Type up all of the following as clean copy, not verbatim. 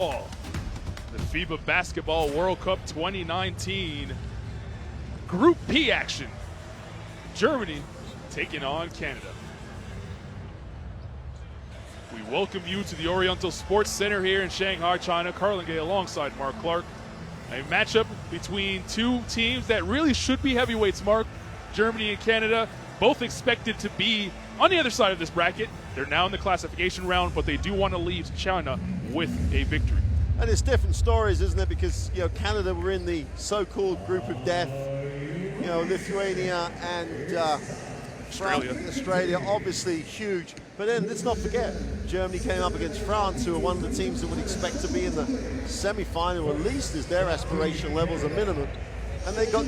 The FIBA Basketball World Cup 2019 Group P action. Germany taking on Canada. We welcome you to the Oriental Sports Center here in Shanghai, China. Carlin Gay alongside Mark Clark. A matchup between two teams that really should be heavyweights, Mark. Germany and Canada, both expected to be on the other side of this bracket. They're now in the classification round, but they do want to leave China with a victory. And it's different stories, isn't it? Because, Canada were in the so-called group of death. Lithuania and Australia, obviously huge. But then let's not forget, Germany came up against France, who are one of the teams that would expect to be in the semi-final, at least as their aspiration levels a minimum. And they got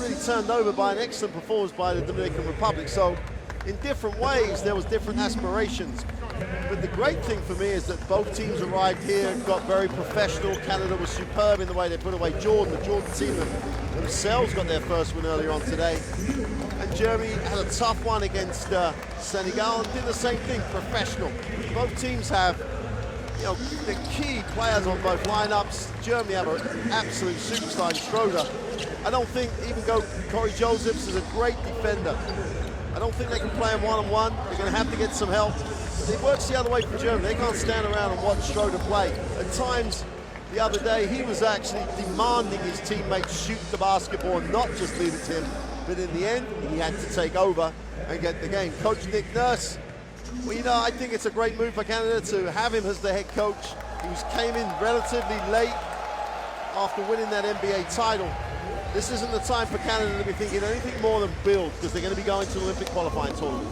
really turned over by an excellent performance by the Dominican Republic. So in different ways, there was different aspirations. But the great thing for me is that both teams arrived here, got very professional. Canada was superb in the way they put away Jordan. The Jordan team themselves got their first win earlier on today. And Germany had a tough one against Senegal and did the same thing, professional. Both teams have, the key players on both lineups. Germany have an absolute superstar in Schroder. I don't think even Corey Josephs is a great defender. I don't think they can play him one-on-one. They're going to have to get some help. It works the other way for Germany. They can't stand around and watch Schroder play. At times, the other day, he was actually demanding his teammates shoot the basketball and not just leave it to him. But in the end, he had to take over and get the game. Coach Nick Nurse, I think it's a great move for Canada to have him as the head coach. He came in relatively late after winning that NBA title. This isn't the time for Canada to be thinking anything more than build, because they're going to be going to the Olympic qualifying tournament.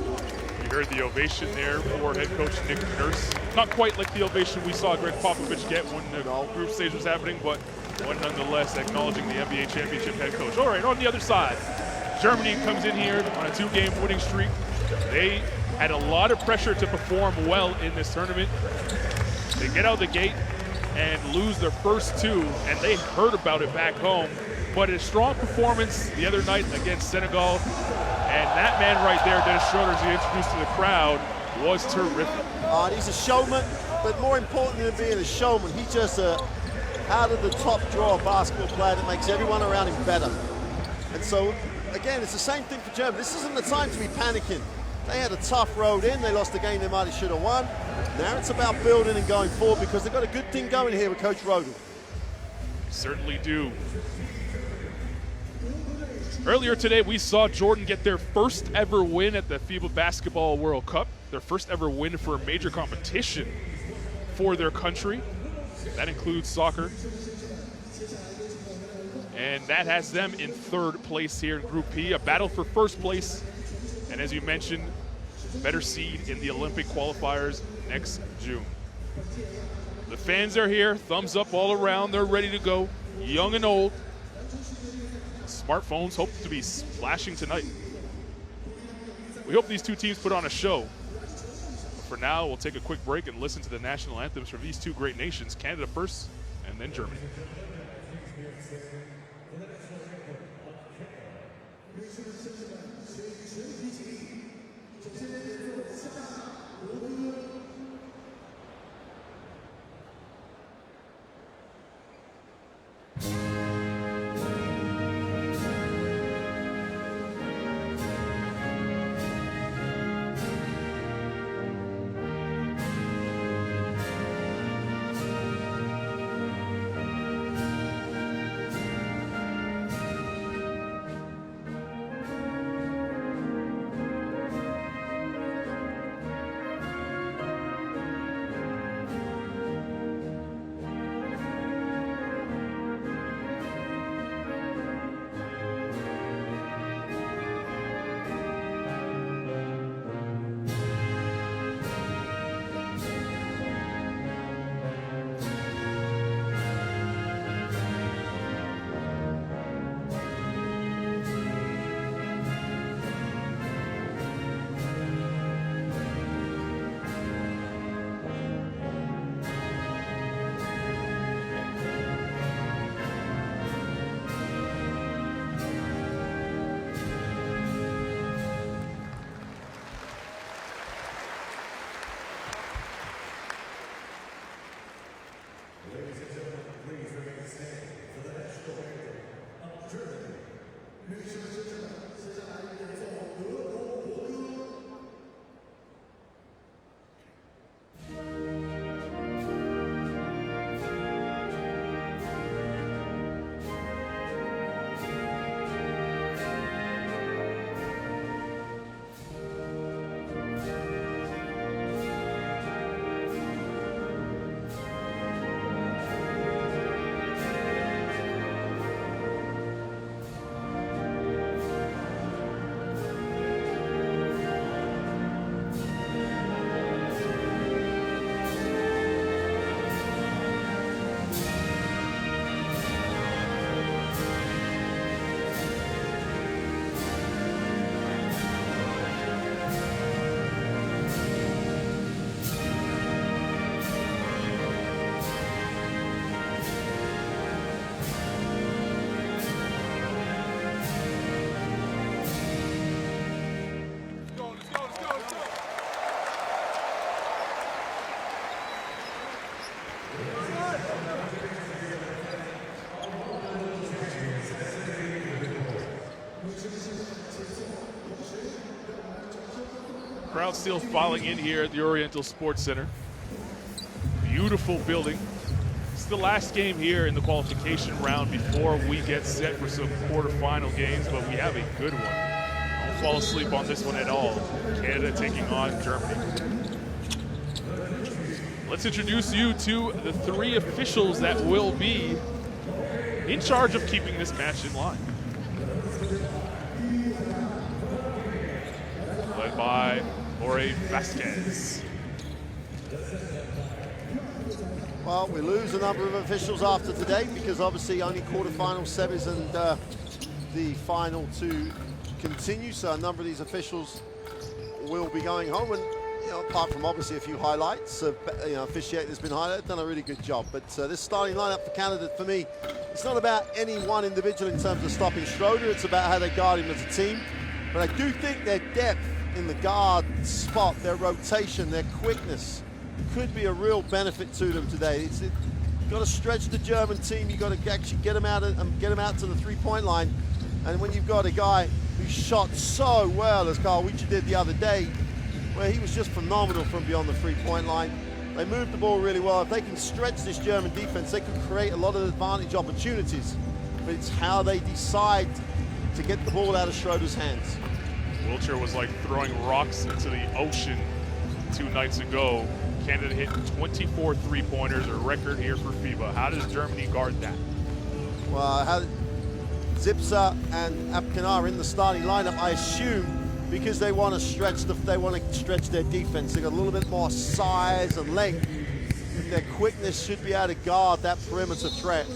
You heard the ovation there for head coach Nick Nurse. Not quite like the ovation we saw Greg Popovich get when the group stage was happening, but one nonetheless acknowledging the NBA championship head coach. All right, on the other side, Germany comes in here on a two-game winning streak. They had a lot of pressure to perform well in this tournament. They get out of the gate and lose their first two, and they heard about it back home. But a strong performance the other night against Senegal. And that man right there, Dennis Schroder, as he introduced to the crowd, was terrific. He's a showman, but more important than being a showman, he's just a out-of-the-top draw basketball player that makes everyone around him better. And so, again, it's the same thing for Germany. This isn't the time to be panicking. They had a tough road in. They lost the game they might have should have won. Now it's about building and going forward, because they've got a good thing going here with Coach Rodel. Certainly do. Earlier today, we saw Jordan get their first ever win at the FIBA Basketball World Cup, their first ever win for a major competition for their country. That includes soccer. And that has them in third place here in Group P, a battle for first place. And as you mentioned, better seed in the Olympic qualifiers next June. The fans are here, thumbs up all around, they're ready to go, young and old. Smartphones hope to be flashing tonight. We hope these two teams put on a show. But for now, we'll take a quick break and listen to the national anthems from these two great nations, Canada first and then Germany. Crowd still filing in here at the Oriental Sports Center. Beautiful building. It's the last game here in the qualification round before we get set for some quarterfinal games, but we have a good one. Don't fall asleep on this one at all. Canada taking on Germany. Let's introduce you to the 3 officials that will be in charge of keeping this match in line. Led by Jorge Vasquez. Well, we lose a number of officials after today because obviously only quarterfinal, semis, and the final to continue. So a number of these officials will be going home. And apart from obviously a few highlights, officiating has been highlighted, done a really good job. But this starting lineup for Canada, for me, it's not about any one individual in terms of stopping Schroder. It's about how they guard him as a team. But I do think their depth in the guard spot, their rotation, their quickness could be a real benefit to them today. You've got to stretch the German team. You've got to actually get them out to the three-point line. And when you've got a guy who shot so well, as Carl Weicher did the other day, where he was just phenomenal from beyond the three-point line, they moved the ball really well. If they can stretch this German defense, they can create a lot of advantage opportunities. But it's how they decide to get the ball out of Schroder's hands. Wilcher was like throwing rocks into the ocean 2 nights ago. Canada hit 24 three-pointers, a record here for FIBA. How does Germany guard that? Well, Zipser and Apkin are in the starting lineup, I assume, because they want to stretch their defense. They got a little bit more size and length. Their quickness should be able to guard that perimeter threat.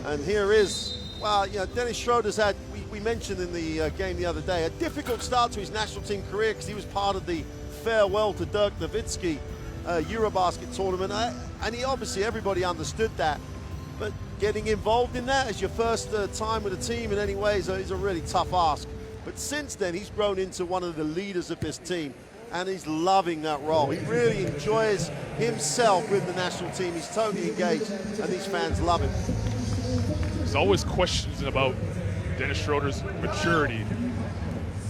And here is, Dennis Schroder's had, we mentioned in the game the other day, a difficult start to his national team career because he was part of the farewell to Dirk Nowitzki Eurobasket tournament, and everybody understood that. But getting involved in that as your first time with a team in any way is a really tough ask. But since then, he's grown into one of the leaders of this team, and he's loving that role. He really enjoys himself with the national team. He's totally engaged, and these fans love him. There's always questions about Dennis Schroder's maturity.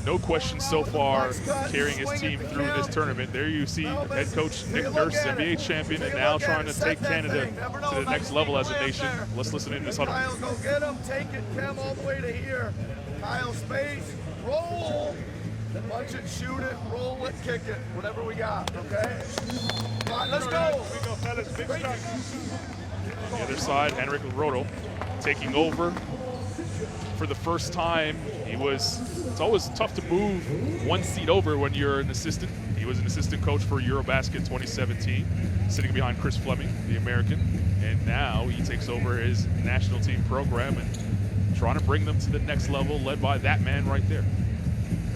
No question so far carrying his team through this tournament. There you see head coach Nick Nurse, NBA champion, and now trying to take Canada to the next level as a nation. Let's listen in this huddle. Kyle, go get him, take it, Cam, all the way to here. Kyle, space, roll, punch it, shoot it, roll it, kick it, whatever we got, okay? All right, let's go. We go, fellas, big shot. On the other side, Henrik Rodel taking over for the first time. It's always tough to move one seat over when you're an assistant. He was an assistant coach for Eurobasket 2017, sitting behind Chris Fleming, the American, and now he takes over his national team program and trying to bring them to the next level, led by that man right there.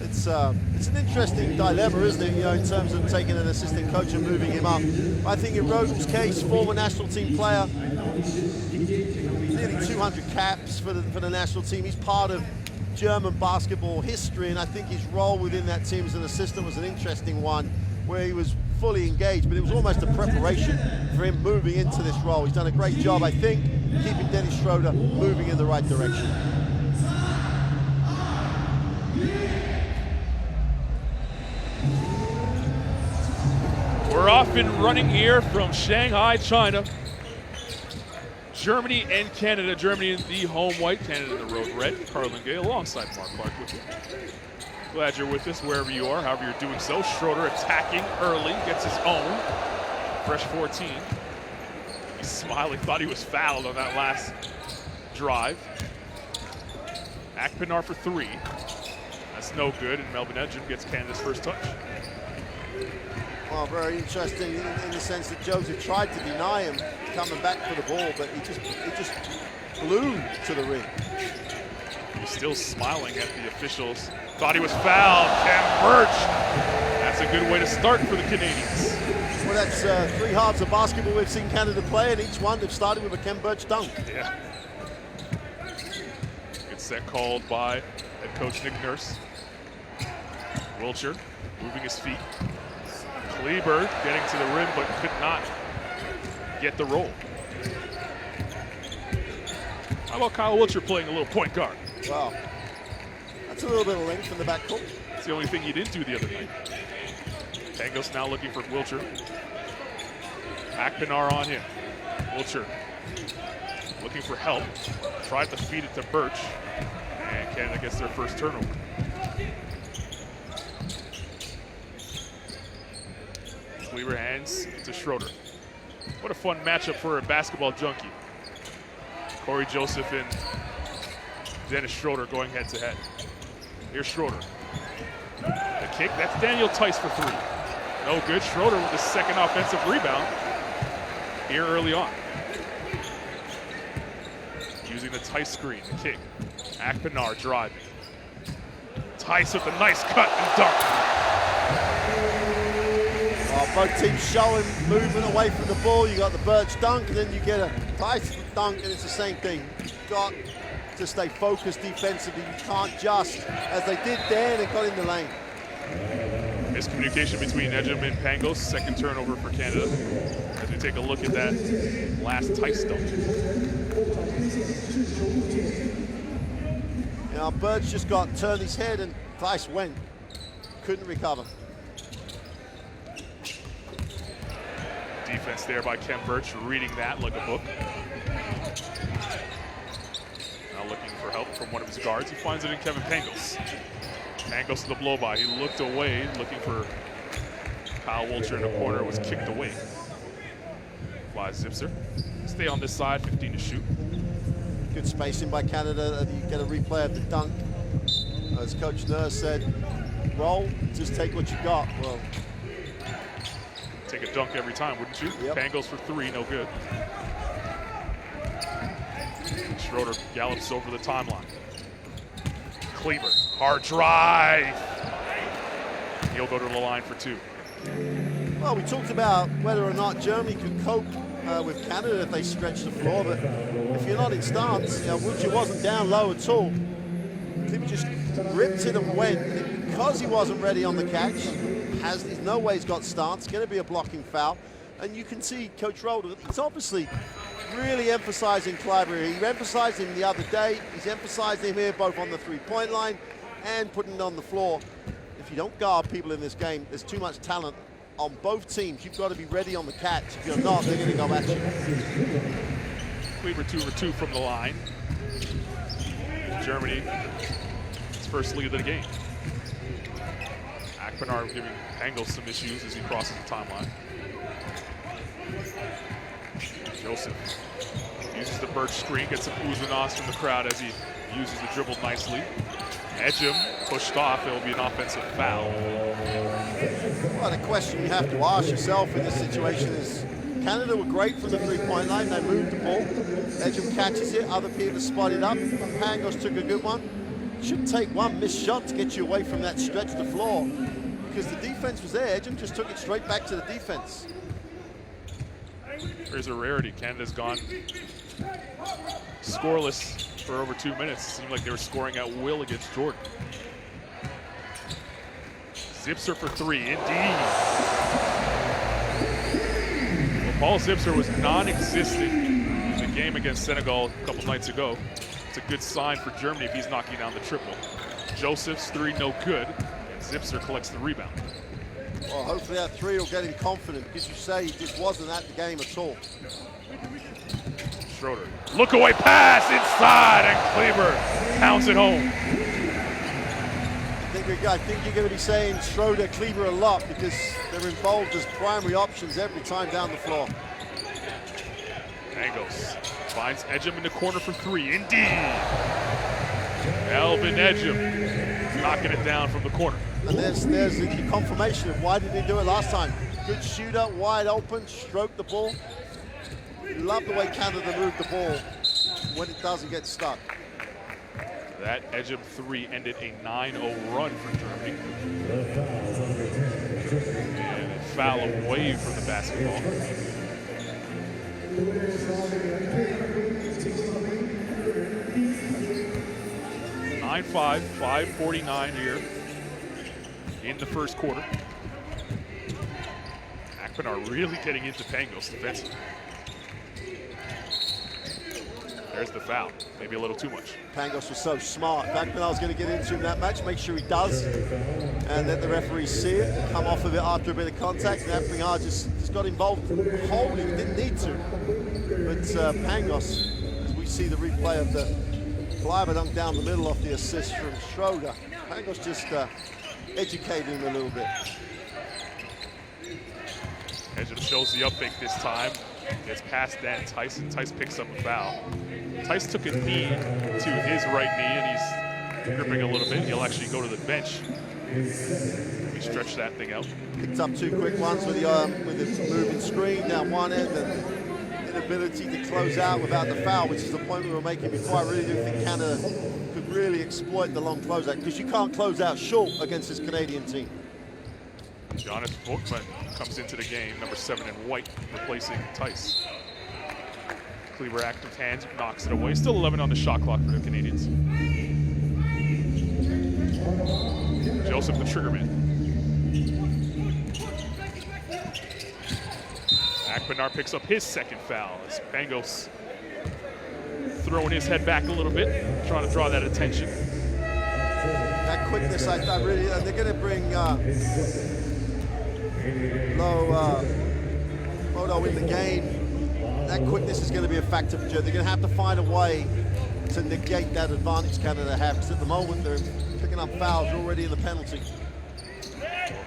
It's an interesting dilemma, isn't it, in terms of taking an assistant coach and moving him up. I think in Rodel's case, former national team player, nearly 200 caps for the national team. He's part of German basketball history, and I think his role within that team as an assistant was an interesting one, where he was fully engaged, but it was almost a preparation for him moving into this role. He's done a great job, I think, keeping Dennis Schroder moving in the right direction. We're off and running here from Shanghai, China. Germany and Canada. Germany in the home white, Canada in the road red. Carlin Gay alongside Mark Clark with you. Glad you're with us wherever you are, however you're doing so. Schroder attacking early, gets his own. Fresh 14. He's smiling, thought he was fouled on that last drive. Akpinar for 3. That's no good, and Melvin Edgin gets Canada's first touch. Well, very interesting in the sense that Joseph tried to deny him coming back for the ball, but he just flew to the ring. He's still smiling at the officials. Thought he was fouled. Cam Birch. That's a good way to start for the Canadians. Well, that's 3 halves of basketball we've seen Canada play, and each one they've started with a Cam Birch dunk. Yeah. Good set called by head coach Nick Nurse. Wilcher moving his feet. Kleber getting to the rim, but could not get the roll. How about Kyle Wilcher playing a little point guard? Wow. That's a little bit of length in the backcourt. It's the only thing he didn't do the other night. Pangos now looking for Wilcher. Akpinar on him. Wilcher looking for help. Tried to feed it to Birch. And Canada gets their first turnover. Kleber hands to Schroder. What a fun matchup for a basketball junkie. Corey Joseph and Dennis Schroder going head to head. Here's Schroder. The kick, that's Daniel Tice for three. No good. Schroder with the second offensive rebound here early on. Using the Tice screen, the kick. Akpinar driving. Tice with a nice cut and dunk. Both teams showing movement away from the ball. You got the Birch dunk, and then you get a Tice dunk, and it's the same thing. You've got to stay focused defensively. You can't just, as they did there, they got in the lane. Miscommunication between Ejim and Pangos. Second turnover for Canada. As we take a look at that last Tice dunk. Now Birch just turned his head, and Tice went. Couldn't recover. Defense there by Ken Birch, reading that like a book. Now looking for help from one of his guards. He finds it in Kevin Pangos. Pangos to the blow-by. He looked away, looking for Kyle Wilcher in the corner. Was kicked away. Flies Zipser. Stay on this side, 15 to shoot. Good spacing by Canada. You get a replay of the dunk. As Coach Nurse said, roll, just take what you got. Well, take a dunk every time, wouldn't you? Yep. Pangos for three, no good. Schroder gallops over the timeline. Kleber, hard drive. He'll go to the line for two. Well, we talked about whether or not Germany could cope with Canada if they stretch the floor, but if you're not in stance, Wilcher wasn't down low at all. Kleber just ripped it and went, and because he wasn't ready on the catch, he's no way he's got stance, going to be a blocking foul, and you can see Coach Schroder, he's obviously really emphasizing Kleber. He emphasized him the other day, he's emphasized him here both on the three-point line and putting it on the floor. If you don't guard people in this game, there's too much talent on both teams. You've got to be ready on the catch. If you're not, they're going to go at you. Kleber 2 for 2 from the line. Germany, its first lead of the game. Akpinar giving Pangos some issues as he crosses the timeline. Joseph uses the Birch screen, gets some Uzanos from the crowd as he uses the dribble nicely. Ejim pushed off, it'll be an offensive foul. Well, the question you have to ask yourself in this situation is, Canada were great from the three-point line, they moved the ball. Ejim catches it, other people spot it up. Pangos took a good one. Should take one missed shot to get you away from that stretch of the floor, because the defense was there. Ejim just took it straight back to the defense. There's a rarity. Canada's gone scoreless for over 2 minutes. It seemed like they were scoring at will against Jordan. Zipser for three, indeed. Well, Paul Zipser was non-existent in the game against Senegal a couple nights ago. It's a good sign for Germany if he's knocking down the triple. Joseph's three, no good, and Zipser collects the rebound. Well, hopefully that three will get him confident, because you say he just wasn't at the game at all. Schroder, look away pass inside, and Kleber pounds it home. I think you're going to be saying Schroder, Kleber a lot, because they're involved as primary options every time down the floor. Pangos finds Ejim in the corner for three, indeed. Elvin Ejim knocking it down from the corner. And there's the confirmation of why didn't he do it last time. Good shooter, wide open, stroke the ball. Love the way Canada moved the ball when it doesn't get stuck. That Ejim three ended a 9-0 run for Germany. And a foul away from the basketball. (9-5), 5:49 here in the first quarter. Akpinar really getting into Pangos defensively. There's the foul. Maybe a little too much. Pangos was so smart. In fact, when I was going to get into him that match, make sure he does, and let the referee see it, come off of it after a bit of contact, and Apringard just got involved wholly, didn't need to. But Pangos, as we see the replay of the Flyber dunk down the middle off the assist from Schroder, Pangos just educated him a little bit. Edgem shows the up fake this time. Gets past that Tyson. Tice picks up a foul. Tice took a knee to his right knee, and he's gripping a little bit. He'll actually go to the bench. We stretch that thing out. Picked up 2 quick ones with the moving screen down one end and inability to close out without the foul, which is the point we were making before. I really do think Canada could really exploit the long closeout, because you can't close out short against this Canadian team. Jonas Voigtman comes into the game, number 7 in white, replacing Tice. Kleber active hand, knocks it away. Still 11 on the shot clock for the Canadians. Joseph the triggerman. Akpinar picks up his second foul as Pangos throwing his head back a little bit, trying to draw that attention. That quickness, I really, they're going to bring Modo in the game. That quickness is going to be a factor for Germany. They're going to have to find a way to negate that advantage Canada have, because at the moment they're picking up fouls already in the penalty.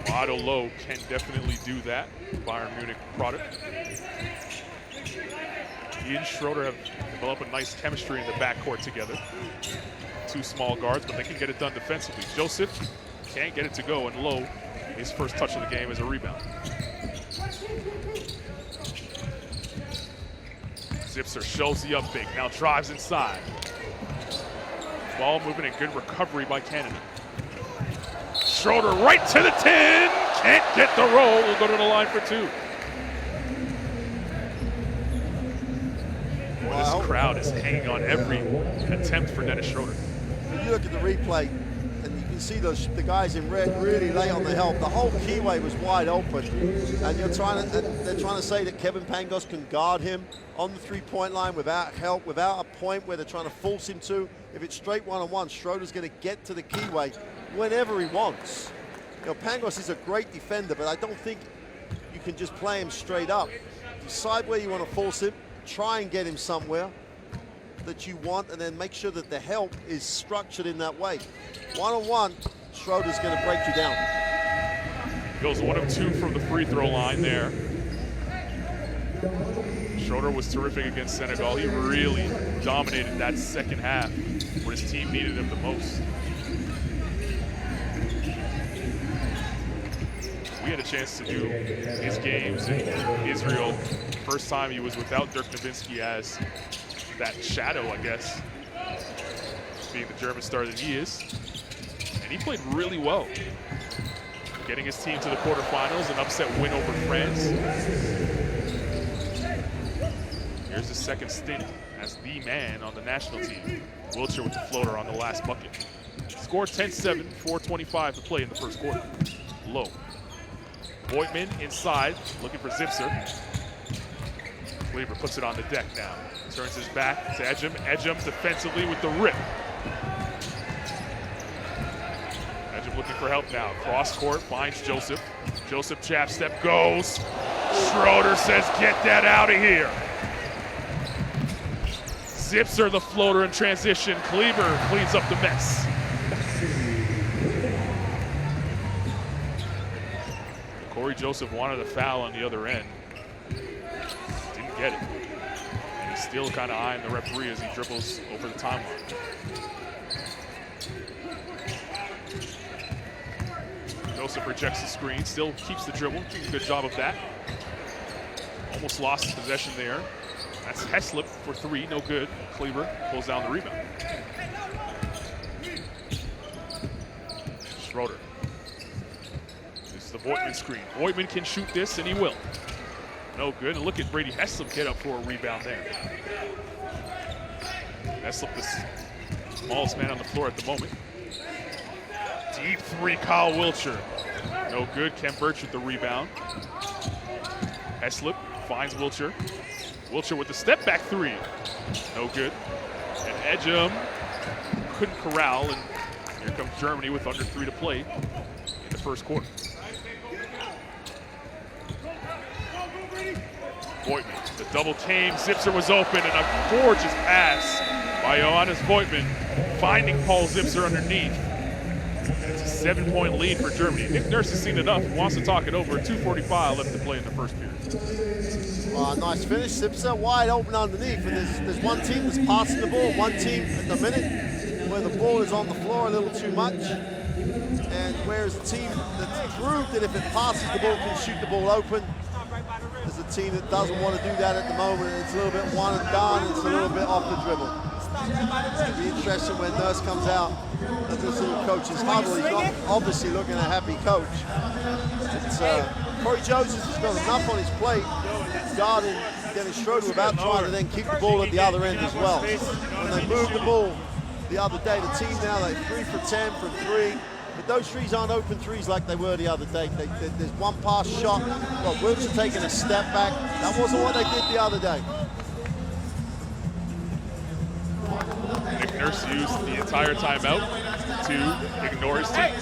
Modo Low can definitely do that. Bayern Munich product. He and Schroder have developed a nice chemistry in the backcourt together. 2 small guards, but they can get it done defensively. Joseph can't get it to go, and Low, his first touch of the game is a rebound. Zipser shows the up fake, now drives inside. Ball movement and good recovery by Canada. Schroder right to the 10, can't get the roll, will go to the line for 2. Boy, this crowd is hanging on every attempt for Dennis Schroder. If you look at the replay, and you can see the guys in red really lay on the help. The whole keyway was wide open, and they're trying to say that Kevin Pangos can guard him on the 3-point line without help, without a point where they're trying to force him to. If it's straight one-on-one, Schroder's going to get to the keyway whenever he wants. You know, Pangos is a great defender, but I don't think you can just play him straight up. Decide where you want to force him, try and get him somewhere that you want, and then make sure that the help is structured in that way. One-on-one, Schroder's going to break you down. Goes 1 of 2 from the free throw line there. Schroder was terrific against Senegal. He really dominated that second half when his team needed him the most. We had a chance to do his games in Israel. First time he was without Dirk Nowitzki as that shadow, I guess, being the German star that he is. And he played really well, getting his team to the quarterfinals, an upset win over France. Here's his second stint as the man on the national team. Wiltshire with the floater on the last bucket. Score 10-7, 4:25 to play in the first quarter. Low. Voigtman inside, looking for Zipser. Kleber puts it on the deck now. Turns his back to Edgem. Edgem defensively with the rip. Edgem looking for help now. Cross court, finds Joseph. Joseph jab step goes. Schroder says, get that out of here. Zipser the floater in transition. Kleber cleans up the mess. Corey Joseph wanted a foul on the other end. Didn't get it. And he's still kind of eyeing the referee as he dribbles over the timeline. Joseph rejects the screen, still keeps the dribble, doing a good job of that. Almost lost his possession there. That's Heslip for 3, no good. Kleber pulls down the rebound. Schroder. This is the Voigtman screen. Voigtman can shoot this, and he will. No good. And look at Brady Heslip get up for a rebound there. Heslip, the smallest man on the floor at the moment. Deep 3, Kyle Wiltshire. No good. Ken Birch with the rebound. Heslip finds Wiltshire. Wiltshire with the step back three. No good. And Edgem couldn't corral, and here comes Germany with under 3 to play in the first quarter. Voigtman, the double came, Zipser was open, and a gorgeous pass by Johannes Voigtman, finding Paul Zipser underneath. It's a 7-point lead for Germany. Nick Nurse has seen enough, wants to talk it over. 2:45 left to play in the first period. Nice finish, Zipser wide open underneath, and there's one team that's passing the ball, one team at the minute where the ball is on the floor a little too much, and whereas a team that's proved that if it passes the ball can shoot the ball open, there's a team that doesn't want to do that at the moment. It's a little bit one and done, it's a little bit off the dribble. It'll be interesting when Nurse comes out at this little coach's huddle. He's not obviously looking a happy coach. It's, Corey Joseph has got enough on his plate guarding Dennis Schroder without trying to then keep the ball at the other end as well. When they moved the ball the other day, the team now, they're 3 for 10 from 3. But those threes aren't open threes like they were the other day. There's one pass shot. Well, Wiltshire taking a step back. That wasn't what they did the other day. Nick Nurse used the entire timeout to ignore his team. Hey,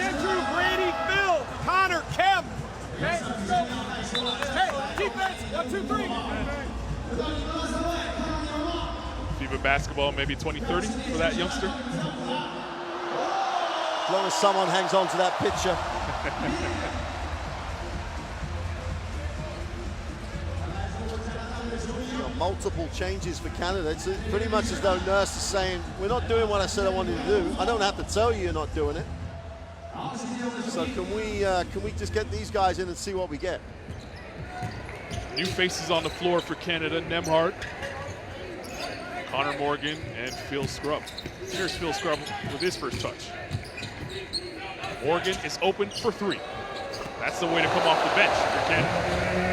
Andrew, Brady, Phil, Connor, Kemp. Okay, let's go. Hey, defense, 1, 2, 3. FIBA basketball, maybe 2030 for that youngster. As long as someone hangs on to that picture. Multiple changes for Canada. It's pretty much as though Nurse is saying, we're not doing what I said I wanted to do. I don't have to tell you you're not doing it. So can we just get these guys in and see what we get? New faces on the floor for Canada. Nemhart, Connor Morgan, and Phil Scrubb. Here's Phil Scrubb with his first touch. Morgan is open for 3. That's the way to come off the bench for Canada.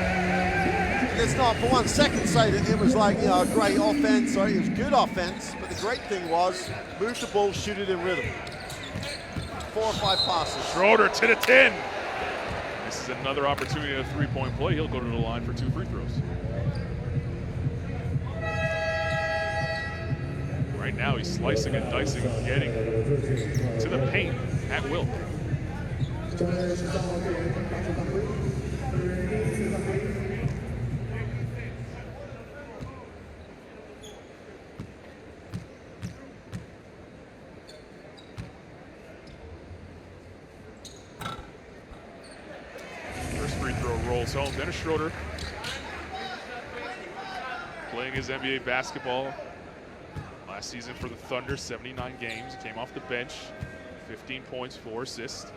Let's not for 1 second say that it was like, you know, a great offense, or it was good offense, but the great thing was move the ball, shoot it in rhythm. 4 or 5 passes. Schroder to the 10. This is another opportunity at a 3-point play. He'll go to the line for 2 free throws. Right now he's slicing and dicing, getting to the paint at will. First free throw rolls home. Dennis Schroder playing his NBA basketball last season for the Thunder, 79 games. He came off the bench, 15 points, 4 assists.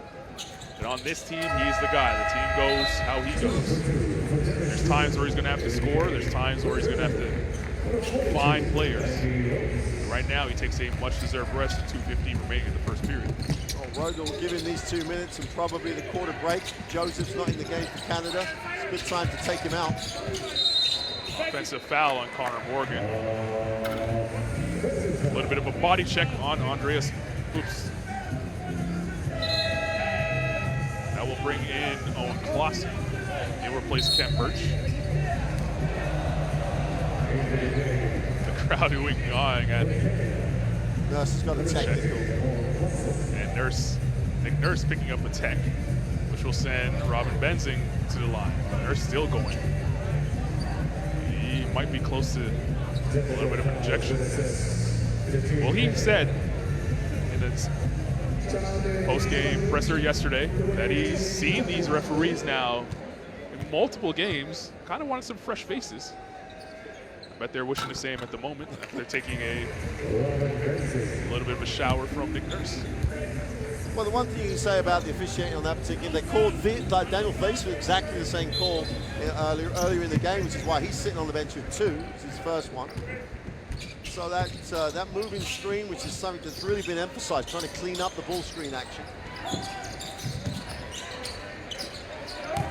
And on this team, he's the guy. The team goes how he goes. There's times where he's going to have to score. There's times where he's going to have to find players. Right now, he takes a much-deserved rest at 2:15 remaining in the first period. Well, Roger will give him these 2 minutes and probably the quarter break. Joseph's not in the game for Canada. It's a good time to take him out. Offensive foul on Connor Morgan. A little bit of a body check on Andreas. Oops. That will bring in Owen Klossy. He'll replace Ken Birch. The crowd awing at Nurse has got a technical. And Nick Nurse picking up a tech, which will send Robin Benzing to the line. Nurse still going. He might be close to a little bit of an injection. Well, he said in his post-game presser yesterday that he's seen these referees now in multiple games, kind of wanted some fresh faces. I bet they're wishing the same at the moment after they're taking a little bit of a shower from Nick Nurse. Well, the one thing you can say about the officiating on that particular, they called Daniel Face for exactly the same call earlier in the game, which is why he's sitting on the bench with 2. It's his first one. So that moving screen, which is something that's really been emphasized, trying to clean up the ball screen action.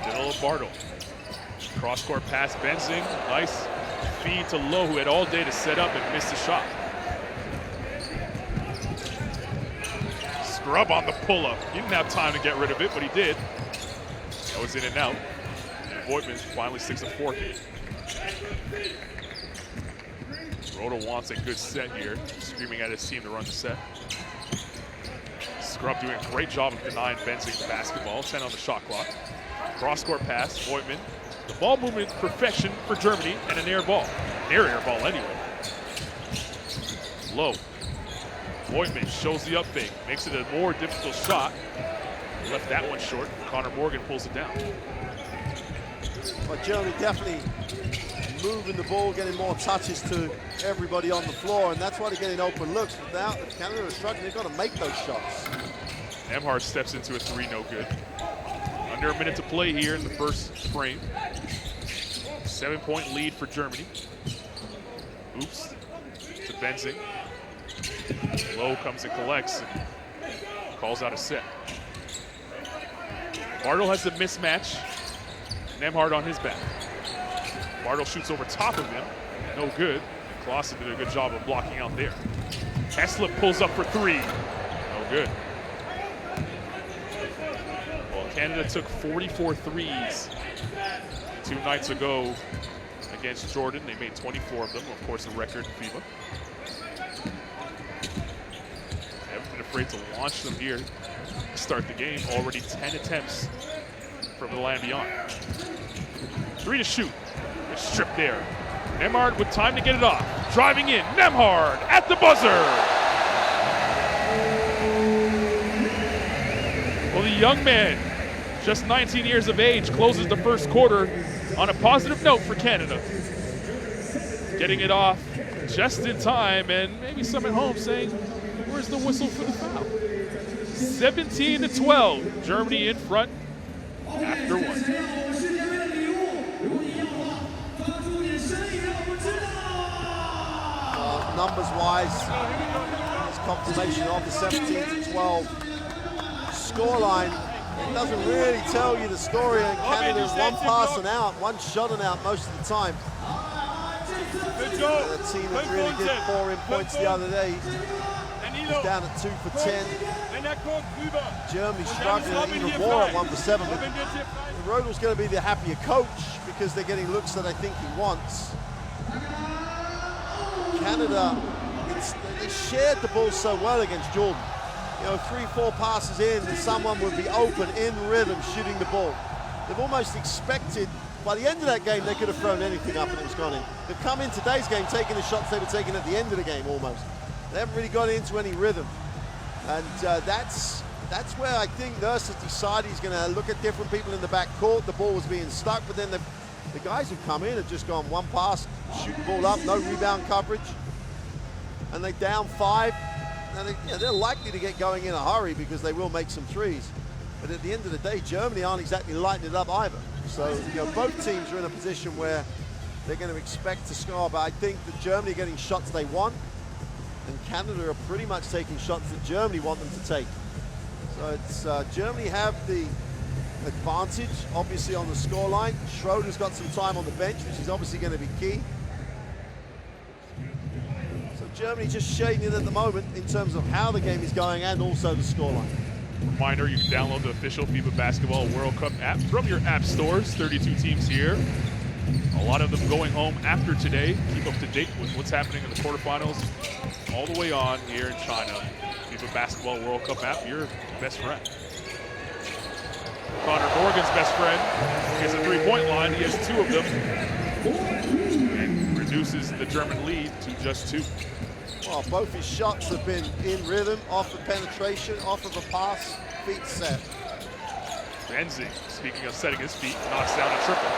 Little Bartle. Cross-court pass, Benzing. Nice feed to Lowe, who had all day to set up and missed the shot. Scrubb on the pull-up. He didn't have time to get rid of it, but he did. That was in and out. And Voigtman finally sticks a fork in. Schroder wants a good set here, screaming at his team to run the set. Scrub doing a great job of denying Benzing the basketball. 10 on the shot clock. Cross-court pass, Voigtman. The ball movement perfection for Germany, and an air ball. Air ball anyway. Low. Voigtman shows the up fake, makes it a more difficult shot. Left that one short. Connor Morgan pulls it down. But Germany definitely moving the ball, getting more touches to everybody on the floor, and that's why they're getting open looks. Without Canada is struggling, they've got to make those shots. Nemhard steps into a three, no good. Under a minute to play here in the first frame. 7-point lead for Germany. Oops, to Benzing. Low comes and collects and calls out a set. Bartle has the mismatch. Nemhard on his back. Bartle shoots over top of him. No good. And Clausen did a good job of blocking out there. Heslip pulls up for three. No good. Well, Canada took 44 threes 2 nights ago against Jordan. They made 24 of them. Of course, a record in FIBA. Haven't been afraid to launch them here to start the game. Already 10 attempts from the land beyond. 3 to shoot. Good strip there. Nemhard with time to get it off. Driving in. Nemhard at the buzzer. Well, the young man, just 19 years of age, closes the first quarter on a positive note for Canada. Getting it off just in time, and maybe some at home saying, where's the whistle for the foul? 17-12, Germany in front after one. Numbers-wise, it's confirmation of the 17-12 scoreline. It doesn't really tell you the story. And Canada's one pass and out, one shot and out most of the time. A team that really did pour in points the other day. He's down at 2 for 10. Germany struggling even more at 1 for 7. But Rodel's going to be the happier coach because they're getting looks that I think he wants. Canada, they shared the ball so well against Jordan. You know, 3-4 passes in, and someone would be open in rhythm shooting the ball. They've almost expected, by the end of that game, they could have thrown anything up and it was gone in. They've come in today's game taking the shots they were taking at the end of the game almost. They haven't really got into any rhythm. And that's where I think Nurse has decided he's going to look at different people in the back court. The ball was being stuck, but then the guys who've come in have just gone one pass, shoot the ball up, no rebound coverage. And they're down 5. And they're likely to get going in a hurry because they will make some threes. But at the end of the day, Germany aren't exactly lighting it up either. So, you know, both teams are in a position where they're going to expect to score. But I think that Germany are getting shots they want, and Canada are pretty much taking shots that Germany want them to take. So it's Germany have the advantage, obviously, on the scoreline. Schroder's got some time on the bench, which is obviously going to be key. Germany just shading it at the moment in terms of how the game is going and also the scoreline. Reminder, you can download the official FIBA Basketball World Cup app from your app stores. 32 teams here. A lot of them going home after today. Keep up to date with what's happening in the quarterfinals all the way on here in China. FIBA Basketball World Cup app, your best friend. Connor Morgan's best friend gets a 3-point line. He has 2 of them. And reduces the German lead to just 2. Well, both his shots have been in rhythm, off the penetration, off of a pass, feet set. Benzing, speaking of setting his feet, knocks down a triple.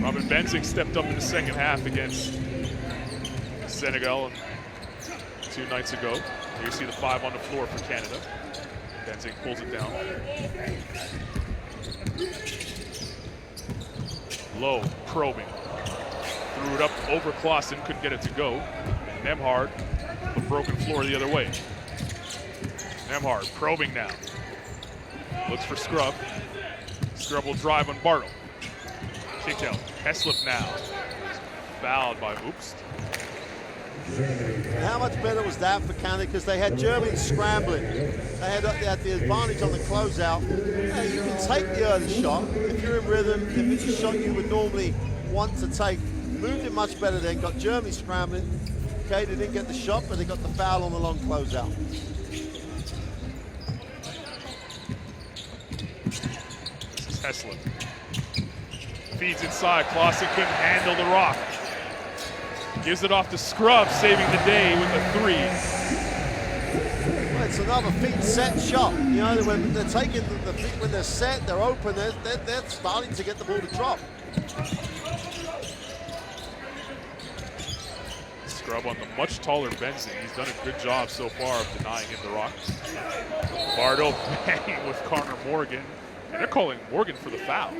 Robin Benzing stepped up in the second half against Senegal 2 nights ago. Here you see the 5 on the floor for Canada. Benzing pulls it down. Low, probing. Threw it up over Clausen, couldn't get it to go. Nemhard, the broken floor the other way. Nemhard probing now. Looks for Scrub. Scrub will drive on Bartle. Kick out. Heslip now. Fouled by Oops. And how much better was that for Canada? Because they had Germany scrambling. They had the advantage on the closeout. You can take the early shot if you're in rhythm, if it's a shot you would normally want to take. Moved it much better then, got Germany scrambling. Okay, they didn't get the shot, but they got the foul on the long closeout. This is Heslip. Feeds inside, Clausen couldn't handle the rock. Gives it off to Scrub, saving the day with a 3. Well, it's another feet set shot. You know, when they're taking the feet, when they're set, they're open, they're starting to get the ball to drop. Scrub on the much taller Benson. He's done a good job so far of denying him the rock. Bardo banging with Connor Morgan. And they're calling Morgan for the foul.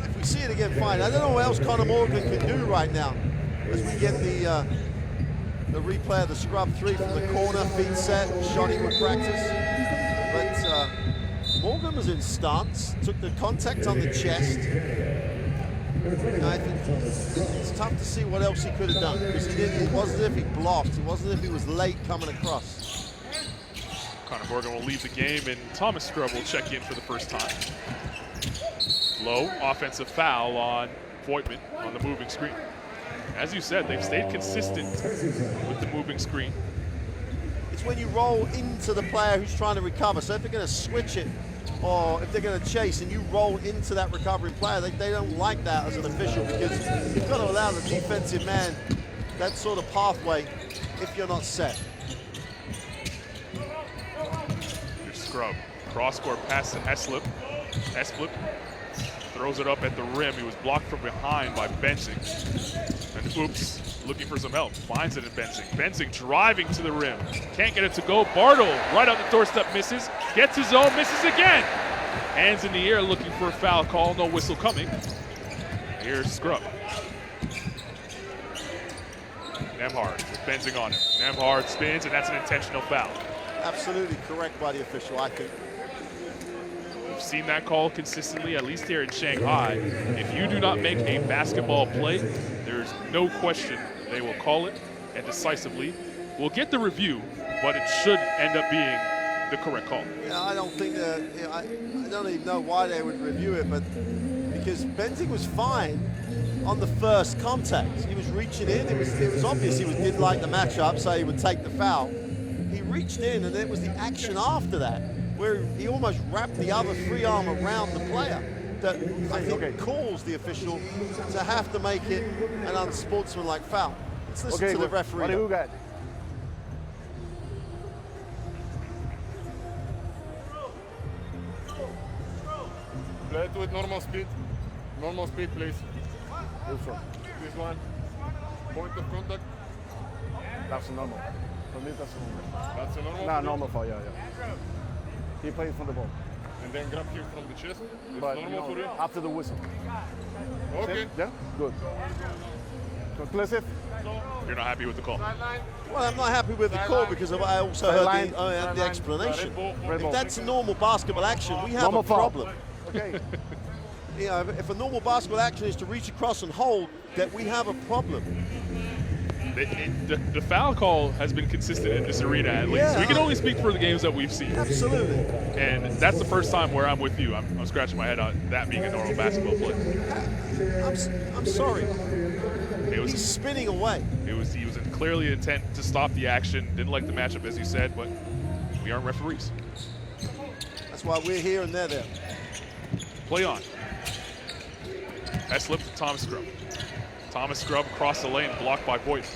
If we see it again, fine. I don't know what else Connor Morgan can do right now as we get the replay of the scrub 3 from the corner, feet set, shotting with practice. But Morgan was in stance, took the contact on the chest. I think it's tough to see what else he could have done because it wasn't as if he blocked. It wasn't as if he was late coming across. Connor Morgan will leave the game, and Thomas Scrub will check in for the first time. Low offensive foul on Voigtman on the moving screen. As you said, they've stayed consistent with the moving screen. It's when you roll into the player who's trying to recover. So if they're going to switch it, or if they're going to chase and you roll into that recovering player, they don't like that as an official because you've got to allow the defensive man that sort of pathway if you're not set. Here's Scrub. Cross-court pass to Heslip. Heslip throws it up at the rim. He was blocked from behind by Benzing. And oops, looking for some help. Finds it in Benzing. Benzing driving to the rim. Can't get it to go. Bartle right out the doorstep, misses. Gets his own, misses again. Hands in the air looking for a foul call. No whistle coming. Here's Scrub. Nembhard with Benzing on him. Nembhard spins, and that's an intentional foul. Absolutely correct by the official, I think. We've seen that call consistently, at least here in Shanghai. If you do not make a basketball play, there's no question they will call it, and decisively. We'll get the review, but it should end up being the correct call. Yeah, I don't think that, I don't even know why they would review it, but because Benzing was fine on the first contact. He was reaching in, it was obvious he didn't like the matchup, so he would take the foul. He reached in, and it was the action after that, where he almost wrapped the other free arm around the player that I think calls the official to have to make it an unsportsmanlike foul. Let's listen to the referee. What do you got? Play it with normal speed. Normal speed, please. This one. Point of contact. That's normal. For me, that's normal. That's a normal? No, normal for yeah. He plays from the ball. And then grab him from the chest. It's But normal for you? after the whistle. Okay. Yeah? Good. Conclusive? You're not happy with the call? Well, I'm not happy with the call because I also heard the explanation. If that's a normal basketball action, we have Normal a foul. problem. Okay. You know, if a normal basketball action is to reach across and hold, that we have a problem. The foul call has been consistent in this arena at least. Yeah. We can only speak for the games that we've seen. Absolutely. And that's the first time where I'm with you. I'm scratching my head on that being a normal basketball play. I'm sorry. He's He's spinning away. He was clearly intent to stop the action. Didn't like the matchup, as you said, but we aren't referees. That's why we're here and they're there. Play on. Heslip to Thomas Scrub. Thomas Scrub across the lane, blocked by Voigtman.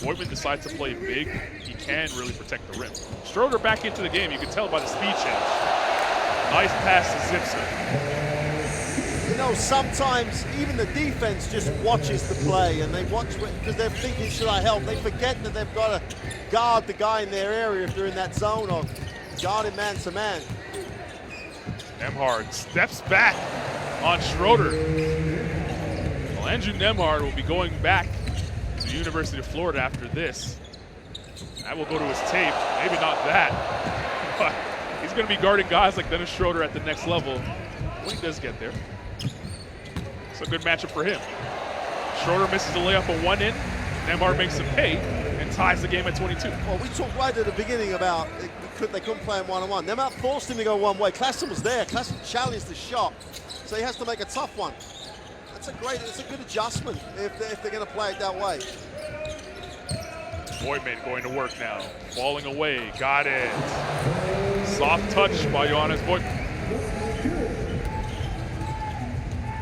Voigtman decides to play big. He can really protect the rim. Schroder back into the game. You can tell by the speed change. Nice pass to Zipson. You know, sometimes even the defense just watches the play and they watch because they're thinking, should I help? They forget that they've got to guard the guy in their area if they're in that zone or guard him man to man. Nembhard steps back on Schroder. Well, Andrew Nembhard will be going back to the University of Florida after this. That will go to his tape. Maybe not that, but he's going to be guarding guys like Dennis Schroder at the next level when he does get there. It's a good matchup for him. Schroder misses the layup at one end. Nemhard makes him pay and ties the game at 22. Well, we talked right at the beginning about they couldn't play him one-on-one. Nemhard forced him to go one way. Klassen was there. Klassen challenged the shot, so he has to make a tough one. It's a good adjustment if they're going to play it that way. Voigtman going to work now. Falling away. Got it. Soft touch by Johannes Voigtman.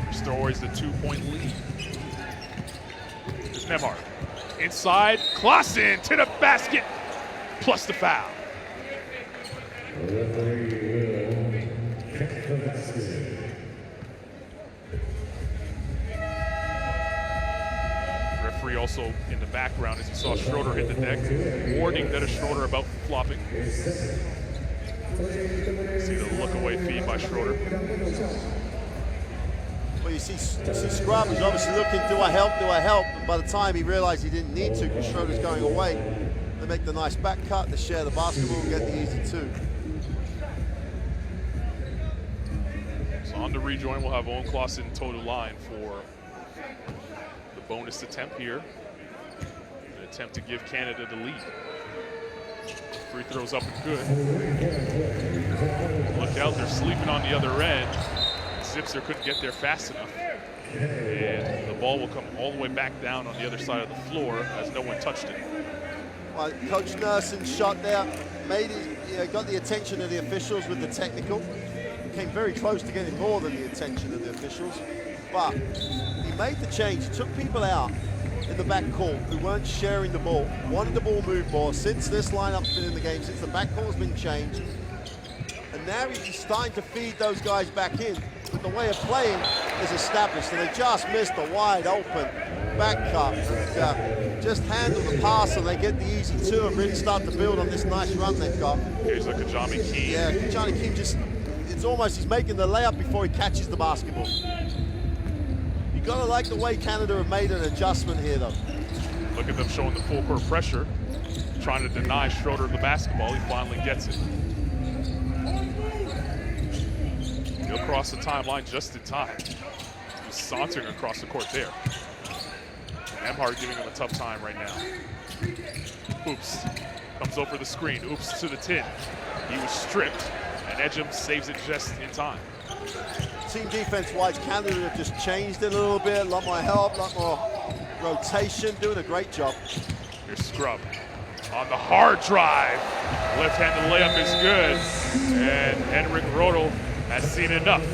Restores the 2-point lead. Here's Nemhard. Inside. Klassen to the basket. Plus the foul. Referee also in the background as he saw Schroder hit the deck, warning that a Schroder about flopping. See the look away feed by Schroder. Well, you see Scrub was obviously looking, do I help? And by the time he realized he didn't need to because Schroder's going away, they make the nice back cut, they share the basketball and get the easy two. So on the rejoin, we'll have Owen Klassen toe to line for the bonus attempt here. An attempt to give Canada the lead. Free throws up and good. Look out, they're sleeping on the other end. Zipser couldn't get there fast enough. And the ball will come all the way back down on the other side of the floor as no one touched it. Well, Coach Nurson's shot there got the attention of the officials with the technical. Came very close to getting more than the attention of the officials. But he made the change, took people out in the backcourt who weren't sharing the ball, wanted the ball moved more. Since this lineup's been in the game, since the backcourt's been changed, and now he's starting to feed those guys back in. But the way of playing is established, and they just missed a wide open back cut. And, just handle the pass and they get the easy two and really start to build on this nice run they've got. Here's a Kajami Keene. Yeah, Kajami Keene it's almost he's making the layup before he catches the basketball. You gotta like the way Canada have made an adjustment here though. Look at them showing the full court pressure, trying to deny Schroder the basketball. He finally gets it. He'll cross the timeline just in time. He's sauntering across the court there. Nemhard giving him a tough time right now. Oops. Comes over the screen. Oops to the 10. He was stripped, and Edgem saves it just in time. Team defense-wise, Canada have just changed it a little bit. A lot more help, a lot more rotation. Doing a great job. Here's Scrub on the hard drive. Left-handed layup is good, and Henrik Rodel has seen enough.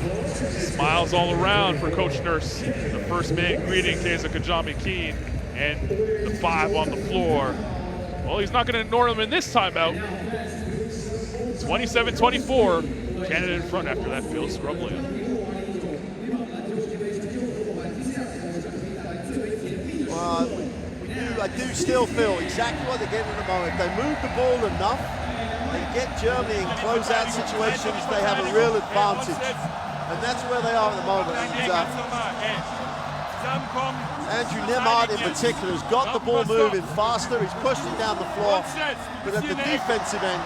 Smiles all around for Coach Nurse. The first man greeting Keza Kajami Keene, and the 5 on the floor. Well, he's not going to ignore them in this timeout. 27-24, Canada in front after that Phil Scrub layup. I do still feel exactly what they're getting at the moment. If they move the ball enough and get Germany in closeout situations, they have a real advantage. And that's where they are at the moment. Andrew Nemhard in particular has got the ball moving faster. He's pushed it down the floor. But at the defensive end,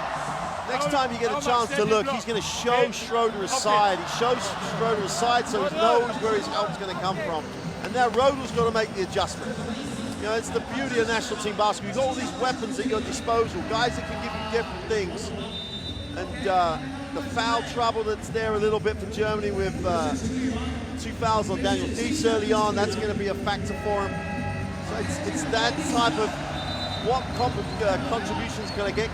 next time you get a chance to look, he's going to show Schroder a side. He shows Schroder a side so he knows where his help's going to come from. And now Rodel's got to make the adjustment. You know, it's the beauty of national team basketball. You've got all these weapons at your disposal, guys that can give you different things. And the foul trouble that's there a little bit for Germany with 2 fouls on Daniel Dietz early on, that's going to be a factor for him. So it's that type of what contributions going to get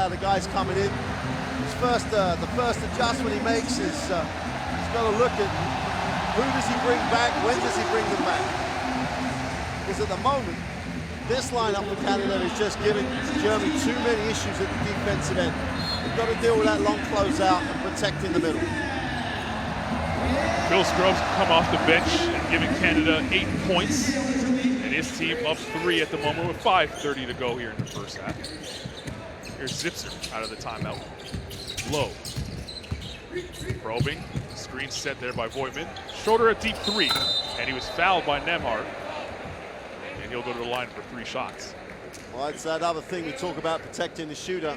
the guys coming in. The first adjustment he makes is he's got to look at who does he bring back, when does he bring them back? Because at the moment, this lineup for Canada is just giving Germany too many issues at the defensive end. They've got to deal with that long closeout and protect in the middle. Phil Scrub's come off the bench and giving Canada 8 points. And his team up 3 at the moment with 5:30 to go here in the first half. Here's Zipser out of the timeout. Low. Probing. Screen set there by Voigtman. Schroder a deep 3. And he was fouled by Nemhard. And he'll go to the line for 3 shots. Well, it's that other thing we talk about, protecting the shooter.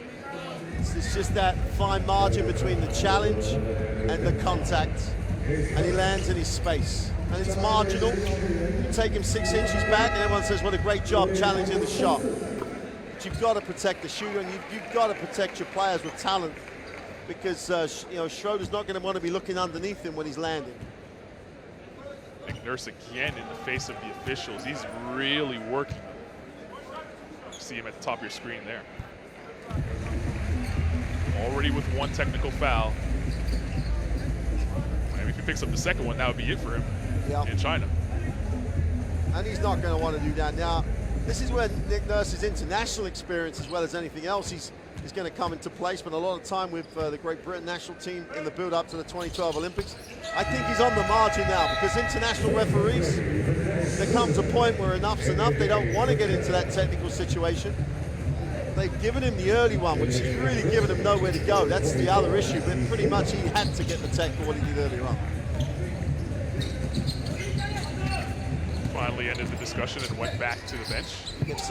It's just that fine margin between the challenge and the contact. and he lands in his space. And it's marginal. You take him 6 inches back, and everyone says, what a great job challenging the shot. But you've got to protect the shooter, and you've got to protect your players with talent, because you know, Schroder's not going to want to be looking underneath him when he's landing. Nurse again in the face of the officials. He's really working. You see him at the top of your screen there. Already with 1 technical foul. And if he picks up the second one, that would be it for him in China. And he's not going to want to do that. Now, this is where Nick Nurse's international experience, as well as anything else, is going to come into place. But a lot of time with the Great Britain national team in the build-up to the 2012 Olympics. I think he's on the margin now, because international referees, there comes a point where enough's enough. They don't want to get into that technical situation. They've given him the early one, which has really given him nowhere to go. That's the other issue, but pretty much he had to get the tech for what he did earlier on. Finally ended the discussion and went back to the bench. It's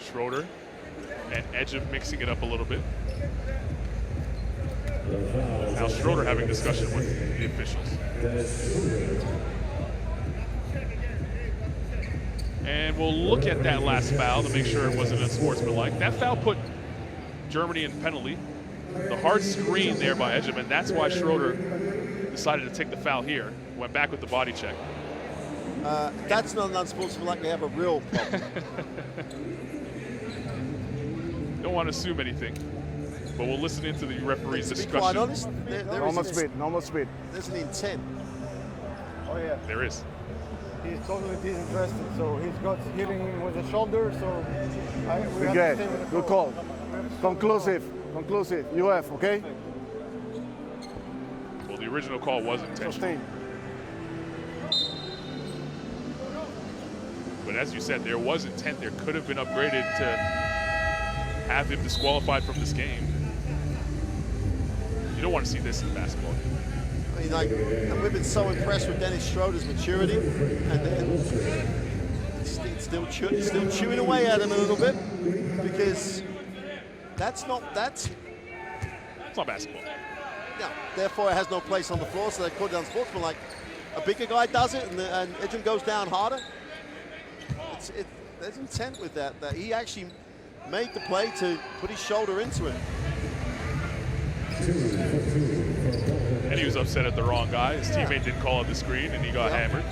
Schroder and Edgem mixing it up a little bit. Now Schroder having discussion with the officials. And we'll look at that last foul to make sure it wasn't unsportsmanlike. That foul put Germany in penalty. The hard screen there by Edgem, and that's why Schroder decided to take the foul here. Went back with the body check. That's not unsportsmanlike. We have a real problem. Don't want to assume anything, but we'll listen into the referee's to be discussion. quite honest, Normal speed. There's an intent. Oh yeah. There is. He's totally disinterested, so he's got hitting him with the shoulder, so we have to stay with the Good call. Conclusive. UF, okay? Well, the original call was intentional. Sustain. But as you said, there was intent. There could have been upgraded to have him disqualified from this game. You don't want to see this in basketball. I mean, and we've been so impressed with Dennis Schroder's maturity, and he's still chewing away at him a little bit, because it's not basketball. No, therefore it has no place on the floor, so they call it unsportsmanlike. A bigger guy does it, and Edgem goes down harder. There's intent with that he actually made the play to put his shoulder into it. And he was upset at the wrong guy. His teammate didn't call out the screen, and he got hammered.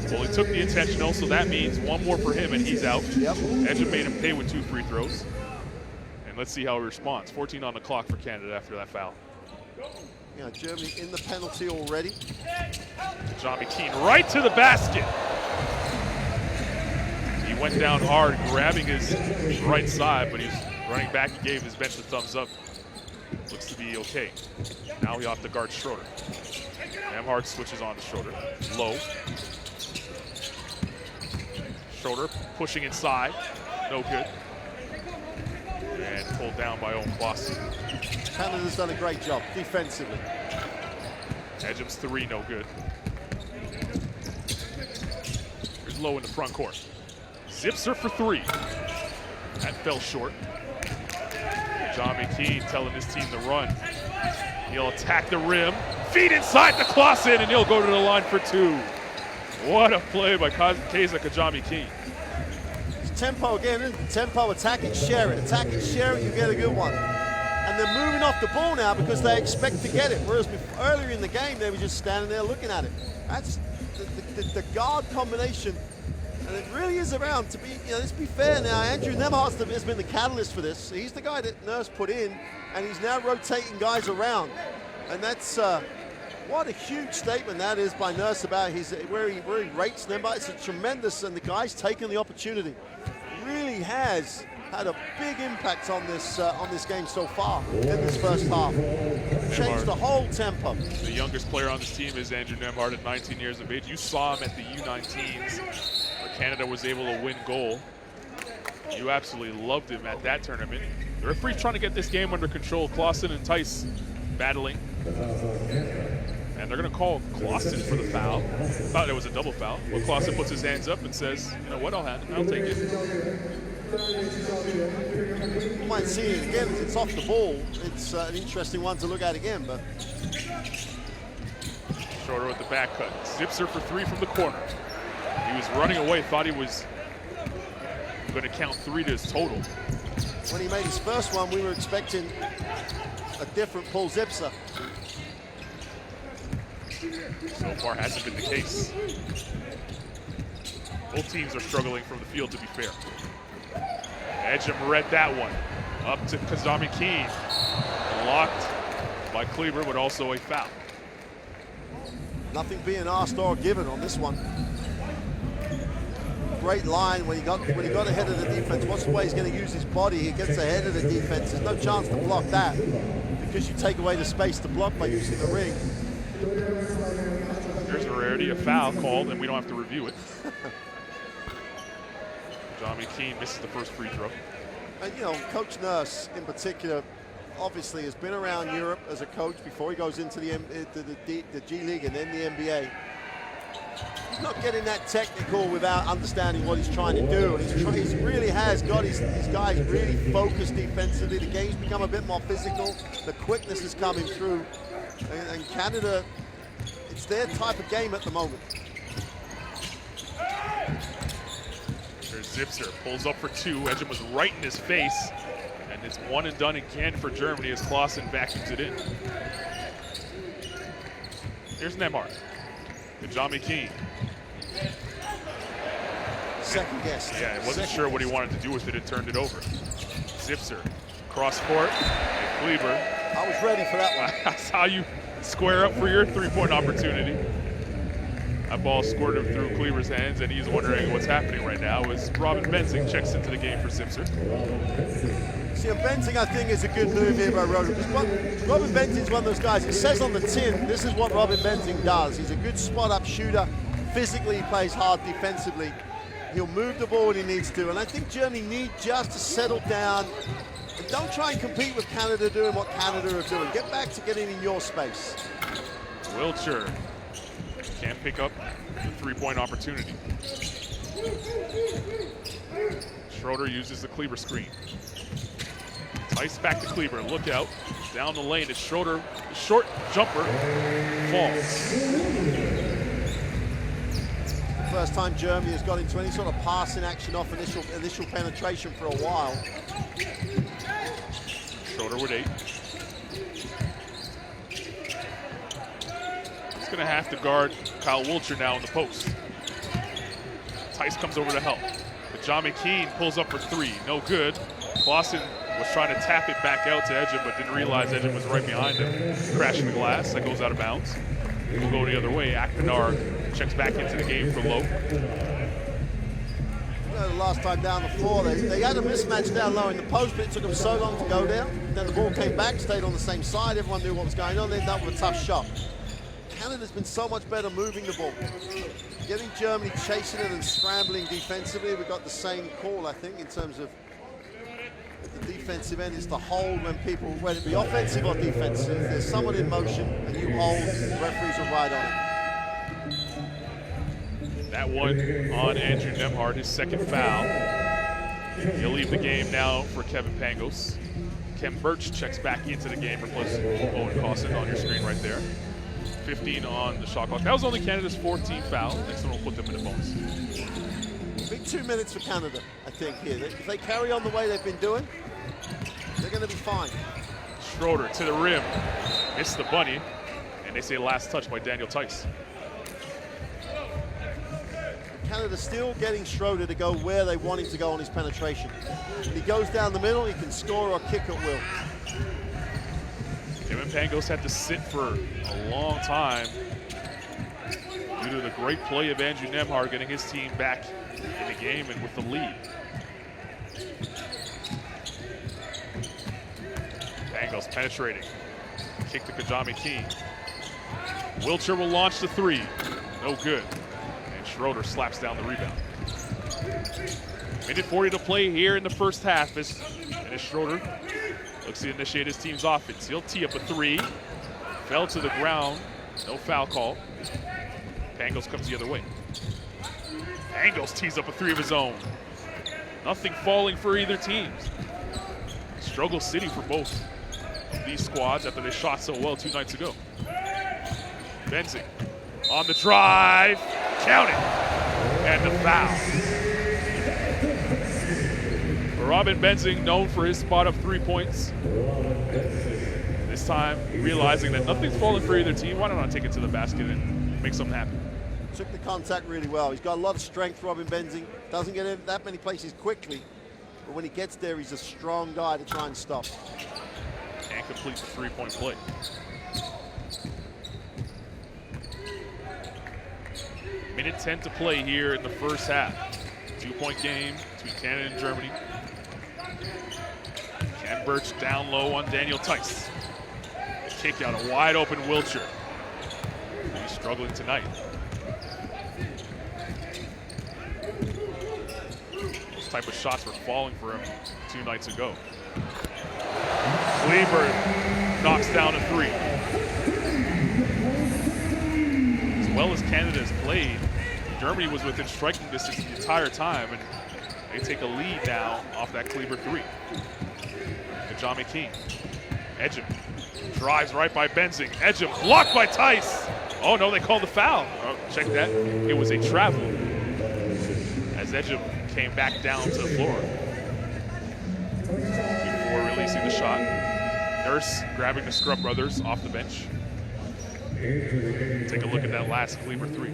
Well, he took the intentional, so that means 1 more for him, and he's out. Edgem made him pay with 2 free throws. And let's see how he responds. 14 on the clock for Canada after that foul. Yeah, Germany in the penalty already. Kajami Keane right to the basket. He went down hard, grabbing his right side, but he's running back. He gave his bench the thumbs up. Looks to be okay. Now he'll have to guard Schroder. Nemhard switches on to Schroder. Low. Schroder pushing inside. No good. And pulled down by Owen Clausen. Canada's done a great job defensively. Edgem's 3, no good. Here's Low in the front court. Zips her for 3. That fell short. Kajami Keane telling his team to run. He'll attack the rim. Feed inside to Clausen, and he'll go to the line for 2. What a play by Keza Kajami Keane. Tempo again, tempo, attack it, share it. Attack it, share it, you get a good one. And they're moving off the ball now because they expect to get it. Whereas earlier in the game, they were just standing there looking at it. That's the guard combination. And it really is around to be, let's be fair now. Andrew Nemhard has been the catalyst for this. He's the guy that Nurse put in, and he's now rotating guys around. And that's, what a huge statement that is by Nurse about where he rates Nemhard. It's a tremendous, and the guy's taken the opportunity. Really has had a big impact on this game so far in this first half. Changed the whole tempo. The youngest player on this team is Andrew Nemhard at 19 years of age. You saw him at the U19s where Canada was able to win gold. You absolutely loved him at that tournament. The referee's trying to get this game under control. Clausen and Tice battling. And they're going to call Clausen for the foul. Thought it was a double foul. But Clausen puts his hands up and says, you know what, I'll take it. You might see it again. It's off the ball. It's an interesting one to look at again. But Schroder with the back cut. Zips her for 3 from the corner. He was running away, thought he was going to count 3 to his total. When he made his first one, we were expecting a different Paul Zipser. So far hasn't been the case. Both teams are struggling from the field, to be fair. Edgem read that one. Up to Kazami Keen. Blocked by Kleber, but also a foul. Nothing being asked or given on this one. Great line when he got ahead of the defense. What's the way he's going to use his body? He gets ahead of the defense. There's no chance to block that because you take away the space to block by using the ring. There's a rarity, a foul called, and we don't have to review it. Kazami Keen misses the first free throw. And you know, Coach Nurse in particular, obviously has been around Europe as a coach before he goes into the G League and then the NBA. He's not getting that technical without understanding what he's trying to do. And he really has got his guys really focused defensively. The game's become a bit more physical. The quickness is coming through. And Canada, it's their type of game at the moment. There's Zipser, pulls up for 2. Edgem was right in his face. And it's 1 and done again for Germany as Clausen vacuums it in. Here's Nembhard. Kazami Keen. Second guess. Yeah, he wasn't sure what he wanted to do with it and turned it over. Zipser, cross court, and Kleber. I was ready for that one. That's how you square up for your 3-point opportunity. That ball squirted through Kleber's hands, and he's wondering what's happening right now as Robin Benzing checks into the game for Zipser. See, Benzing, I think, is a good move here by Schroder. Robin Benzing's one of those guys, it says on the tin, this is what Robin Benzing does. He's a good spot-up shooter. Physically, he plays hard defensively. He'll move the ball when he needs to. And I think Germany need just to settle down and don't try and compete with Canada doing what Canada are doing. Get back to getting in your space. Wiltshire can't pick up the 3-point opportunity. Schroder uses the Kleber screen. Tice back to Kleber, look out. Down the lane, it's Schroder, short jumper, falls. First time Germany has got into any sort of passing action off initial penetration for a while. Schroder with 8. He's gonna have to guard Kyle Wiltshire now in the post. Tice comes over to help. Kazami Keen pulls up for 3, no good. Clausen was trying to tap it back out to Edgem, but didn't realize Edgem was right behind him. Crashing the glass, that goes out of bounds. We'll go the other way. Akpinar checks back into the game for low. The last time down the floor, they had a mismatch down low in the post, but it took them so long to go down. Then the ball came back, stayed on the same side. Everyone knew what was going on. They ended up with a tough shot. Canada's been so much better moving the ball. Getting Germany chasing it and scrambling defensively. We got the same call, I think, in terms of the defensive end is to hold when people, whether it be offensive or defensive. If there's someone in motion and you hold, the referees will ride on it. That one on Andrew Nembhard, his second foul. He'll leave the game now for Kevin Pangos. Kem Birch checks back into the game, replacing Owen Clausen on your screen right there. 15 on the shot clock. That was only Canada's 14th foul. Next one will put them in the bonus. Big 2 minutes for Canada, I think, here. If they carry on the way they've been doing, they're going to be fine. Schroder to the rim. Missed the bunny. And they say last touch by Daniel Tice. Canada still getting Schroder to go where they want him to go on his penetration. If he goes down the middle, he can score or kick at will. Kevin Pangos had to sit for a long time due to the great play of Andrew Nembhard getting his team back in the game and with the lead. Pangos penetrating. Kick to Kazami Keen. Wiltshire will launch the 3. No good. And Schroder slaps down the rebound. Minute 40 to play here in the first half as Schroder looks to initiate his team's offense. He'll tee up a 3. Fell to the ground. No foul call. Pangos comes the other way. Pangos tees up a 3 of his own. Nothing falling for either team. struggle city for both of these squads after they shot so well 2 nights ago. Benzing on the drive, count it, and the foul. Robin Benzing, known for his spot-up 3 points. This time, realizing that nothing's falling for either team, why don't I take it to the basket and make something happen? Took the contact really well. He's got a lot of strength, Robin Benzing. Doesn't get in that many places quickly, but when he gets there, he's a strong guy to try and stop. And complete the 3-point play. Minute 10 to play here in the first half. 2-point game between Canada and Germany. Ken Birch down low on Daniel Tice. Kick out a wide open Wiltshire. He's struggling tonight. Those type of shots were falling for him 2 nights ago. Kleber knocks down a 3. As well as Canada has played, Germany was within striking distance the entire time, and they take a lead now off that Kleber 3. John McKean. Edgem drives right by Benzing. Edgem blocked by Tice. Oh no, they called the foul. Oh, check that. It was a travel as Edgem came back down to the floor before releasing the shot. Nurse grabbing the Scrub brothers off the bench. Take a look at that last Kleber 3.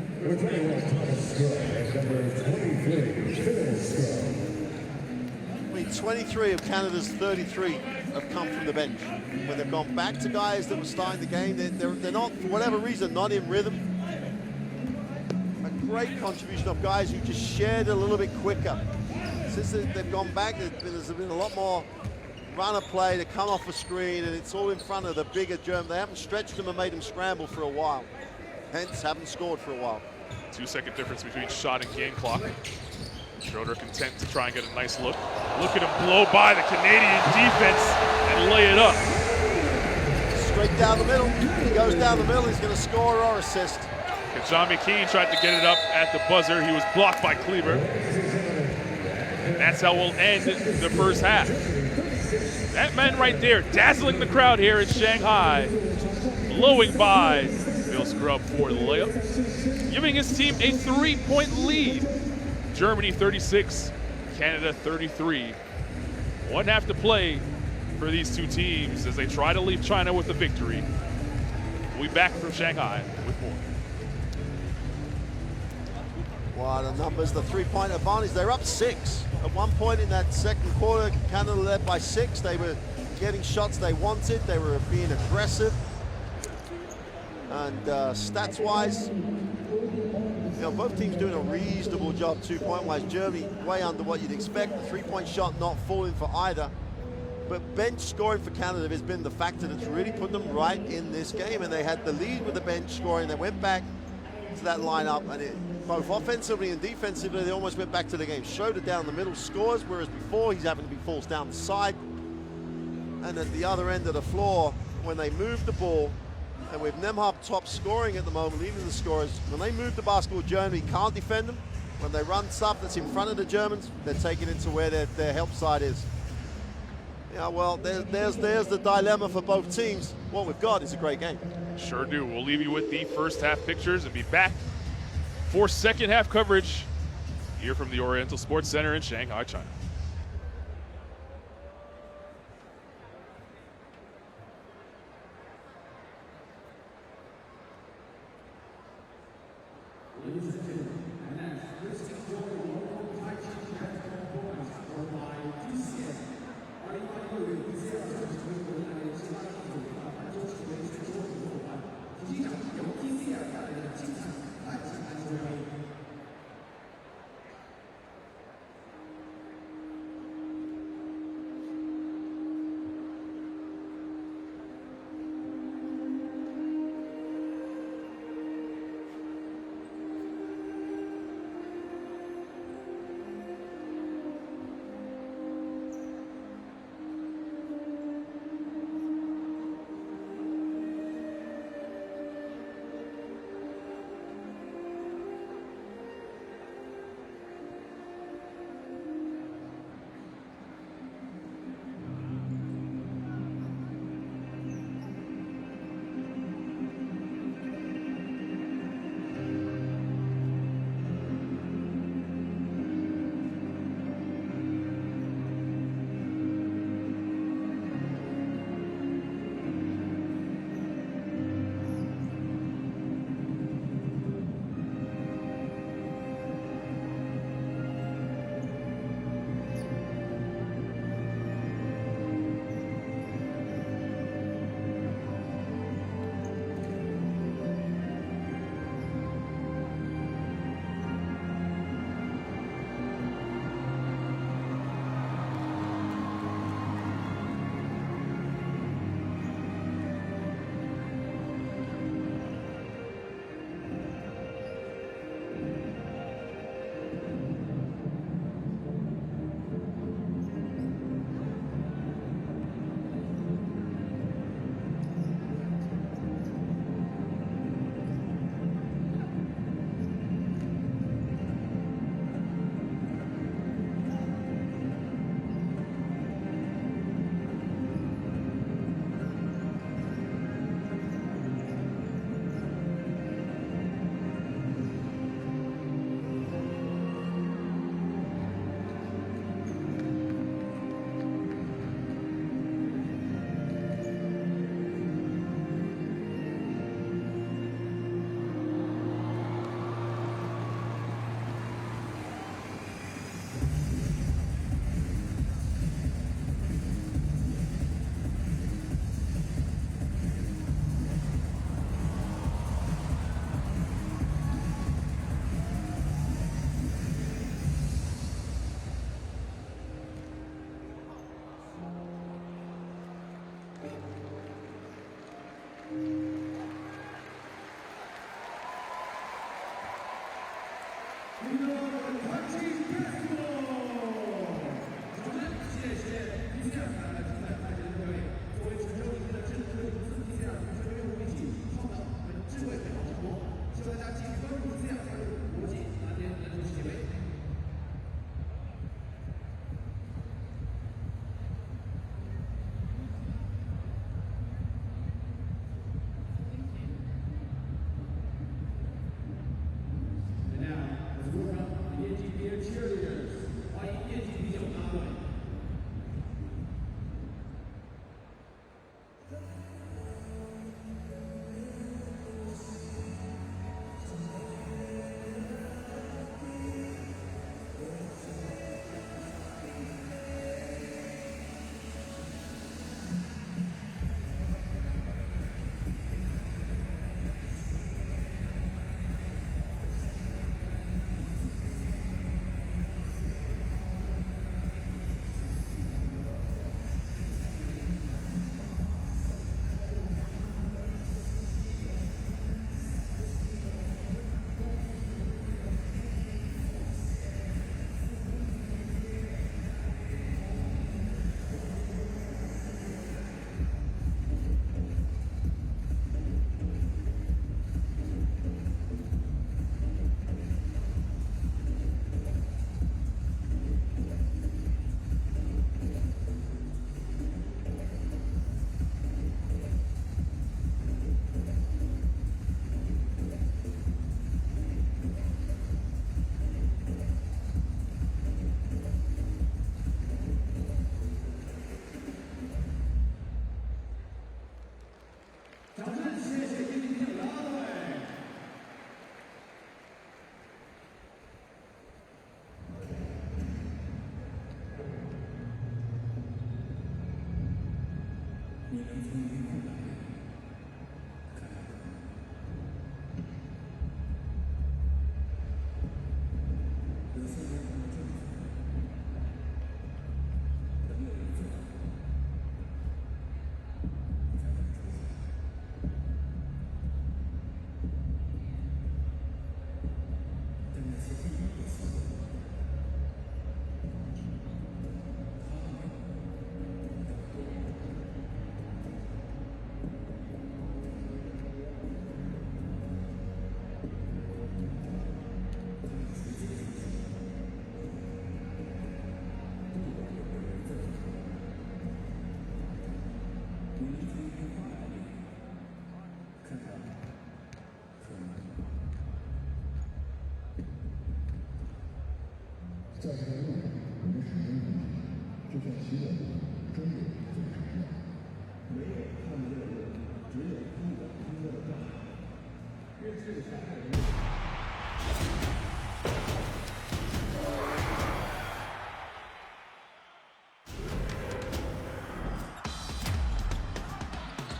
I mean, 23 of Canada's 33 have come from the bench. When they've gone back to guys that were starting the game, they're not, for whatever reason, not in rhythm. A great contribution of guys who just shared a little bit quicker. Since they've gone back, there's been a lot more runner play to come off a screen, and it's all in front of the bigger German. They haven't stretched them and made them scramble for a while. Hence, haven't scored for a while. 2-second difference between shot and game clock. Schroder content to try and get a nice look. Look at him blow by the Canadian defense and lay it up. Straight down the middle. He goes down the middle, he's going to score or assist. And John McKean tried to get it up at the buzzer. He was blocked by Kleber. That's how we'll end the first half. That man right there, dazzling the crowd here in Shanghai, blowing by Bill Scrub for the layup, giving his team a 3-point lead. Germany 36, Canada 33. 1 half to play for these two teams as they try to leave China with a victory. We'll be back from Shanghai with more. Wow, the numbers, the 3-point advantage. They're up 6. At one point in that second quarter, Canada led by 6. They were getting shots they wanted. They were being aggressive. And stats-wise, you know, both teams doing a reasonable job 2-point-wise. Germany way under what you'd expect. The 3-point shot not falling for either. But bench scoring for Canada has been the factor that's really put them right in this game. And they had the lead with the bench scoring. They went back to that lineup, and both offensively and defensively, they almost went back to the game. Schroder down the middle scores, whereas before he's having to be forced down the side. And at the other end of the floor, when they move the ball, and with Nemhub top scoring at the moment, leading the scorers, when they move the basketball, Germany can't defend them. When they run stuff that's in front of the Germans, they're taking it to where their help side is. Yeah, well, there's the dilemma for both teams. What we've got is a great game. Sure do. We'll leave you with the first half pictures and be back for second half coverage here from the Oriental Sports Center in Shanghai, China.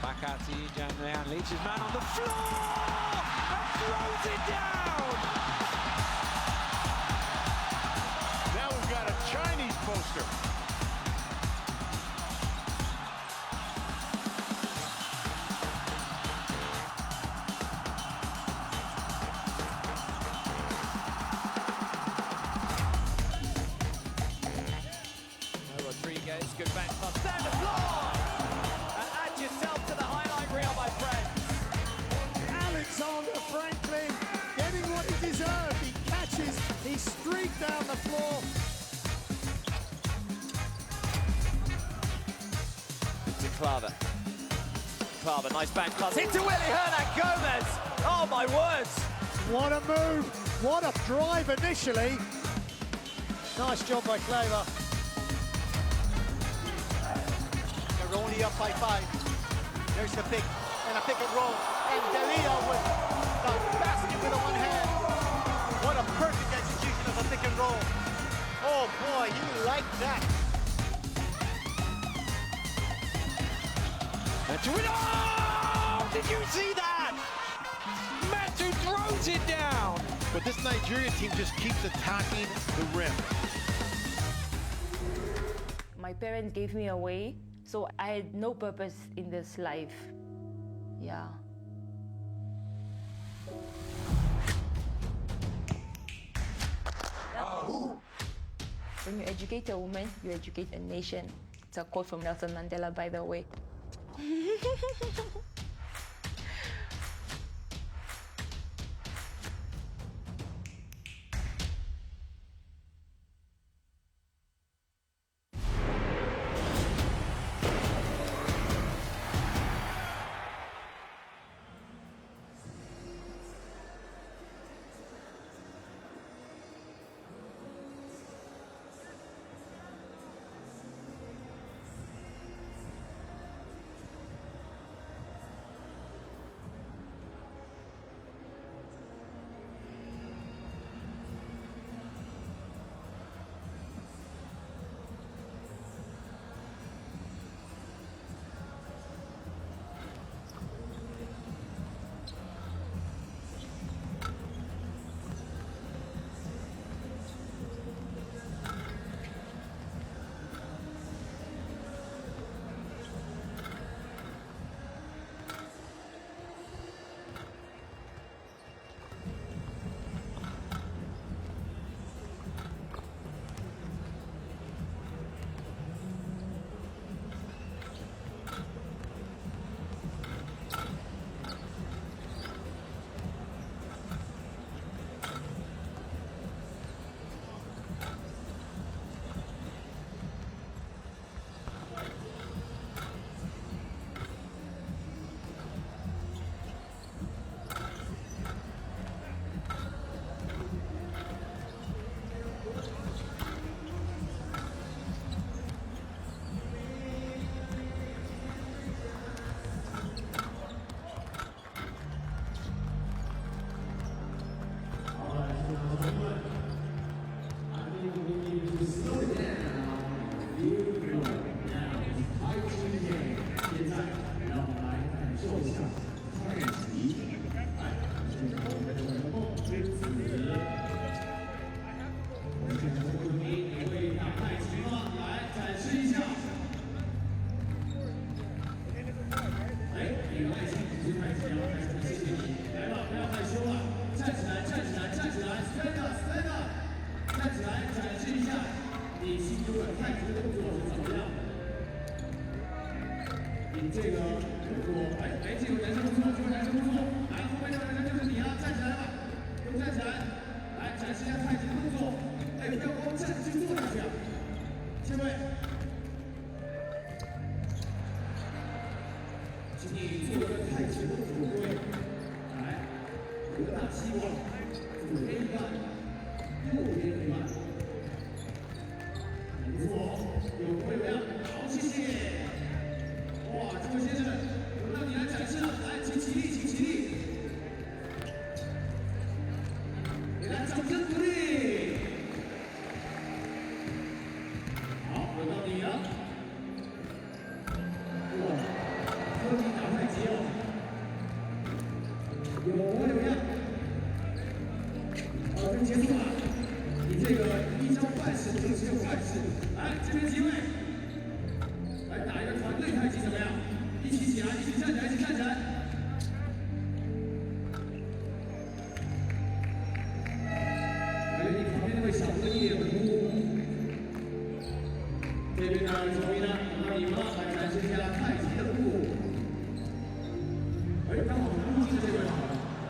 Back out to you, Jan Leon. Leads his man on the floor and throws it down. Now we've got a Chinese poster. Rodriguez, good back pass down the floor. And add yourself to the highlight reel, my friend. Alexander Franklin getting what he deserved. He catches, he streaked down the floor. To Claver. Claver, nice bank pass into Willie Hernan Gomez. Oh my words. What a move, what a drive initially. Nice job by Claver. They're only up by 5. There's the pick, and a pick and roll. And Delia with the basket with the one hand. What a perfect execution of a pick and roll. Oh boy, you like that. Oh! Did you see that? Metu throws it down. But this Nigerian team just keeps attacking the rim. My parents gave me away, so I had no purpose in this life. Yeah. When you educate a woman, you educate a nation. It's a quote from Nelson Mandela, by the way.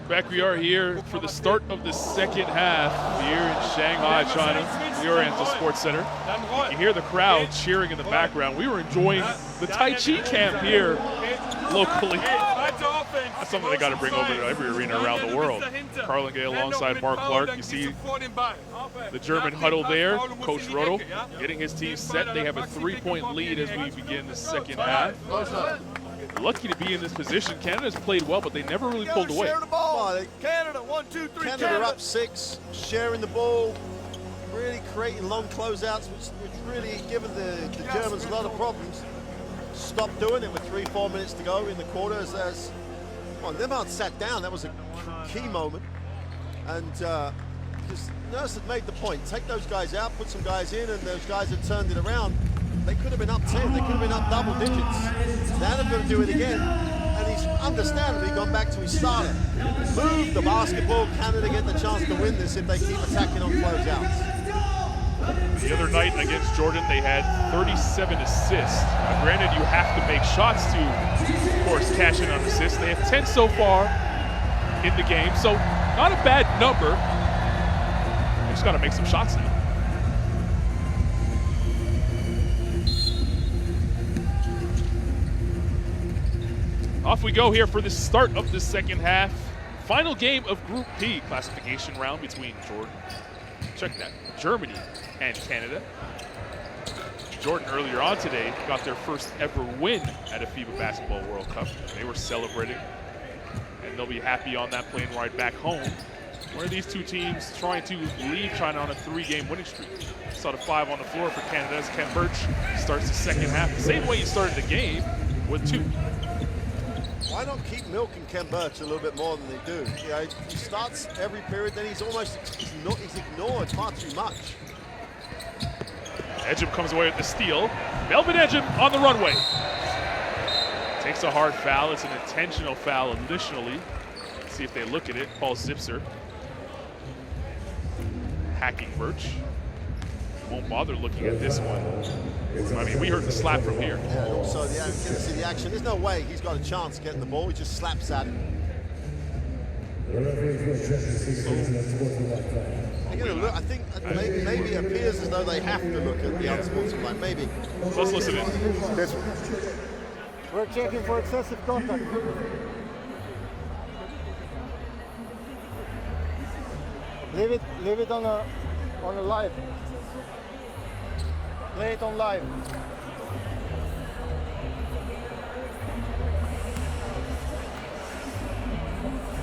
Back we are here for the start of the second half here in Shanghai, China. We are at the Sports Center. You hear the crowd cheering in the background. We were enjoying the Tai Chi camp here locally. That's something they got to bring over to every arena around the world. Carlin Gay alongside Mark Clark. You see the German huddle there. Coach Schroder getting his team set. They have a 3-point lead as we begin the second half. Lucky to be in this position. Canada's played well, but they never really pulled away. Canada, 1, 2, 3, Canada up 6, sharing the ball, really creating long closeouts, which really given the Germans a lot of problems. Stopped doing it with 3-4 minutes to go in the quarters as well, Nembhard sat down. That was a key moment. And just Nurse had made the point, take those guys out, put some guys in, and those guys had turned it around. They could have been up 10, they could have been up double digits. Now they're going to do it again, and he's understandably gone back to his starter. Move the basketball, Canada get the chance to win this if they keep attacking on closeouts. The other night against Jordan, they had 37 assists. Now, granted, you have to make shots to, of course, cash in on assists. They have 10 so far in the game, so not a bad number. They just got to make some shots now. Off we go here for the start of the second half. Final game of Group P classification round between Jordan, check that, Germany and Canada. Jordan earlier on today got their first ever win at a FIBA Basketball World Cup. They were celebrating, and they'll be happy on that plane ride back home. One of these two teams trying to leave China on a 3-game winning streak. Saw the 5 on the floor for Canada as Ken Birch starts the second half the same way he started the game, with 2. Why not keep milking Ken Birch a little bit more than they do? You know, he starts every period, then he's almost he's ignored far too much. Ejim comes away with the steal. Melvin Ejim on the runway. Takes a hard foul. It's an intentional foul initially. Let's see if they look at it. Paul Zipser hacking Birch. Won't bother looking at this one. I mean, we heard the slap from here. Yeah, and also the see the action. There's no way he's got a chance getting the ball. He just slaps at it. Look, I think maybe it appears as though they have to look at the unsportsmanlike. Maybe. Let's listen in. We're checking for excessive contact. Leave it on a live. Play it on live.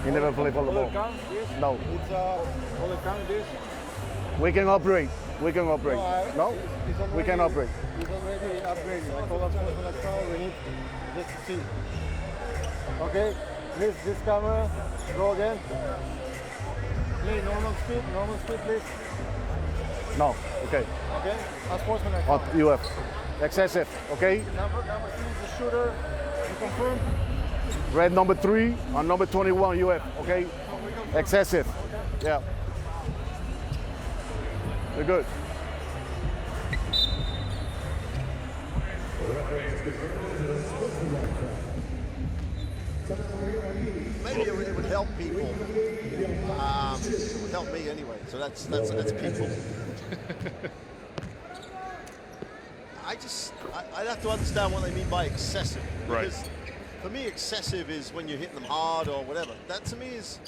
You never play for the ball? No. It's will it count this? We can operate. We can operate. No? We can operate. It's already upgraded. I told us we need just to see. Okay, please, this camera, go again. Play normal speed, please. No, okay. Okay, sportsman. You have excessive, okay? Number 2 is the shooter. You confirm? Red number 3 on number 21 UF, okay? Excessive, yeah. We're good. Maybe it would help people. It would help me anyway. So that's people. I'd have to understand what they mean by excessive. Right. Because for me, excessive is when you're hitting them hard or whatever. That to me is,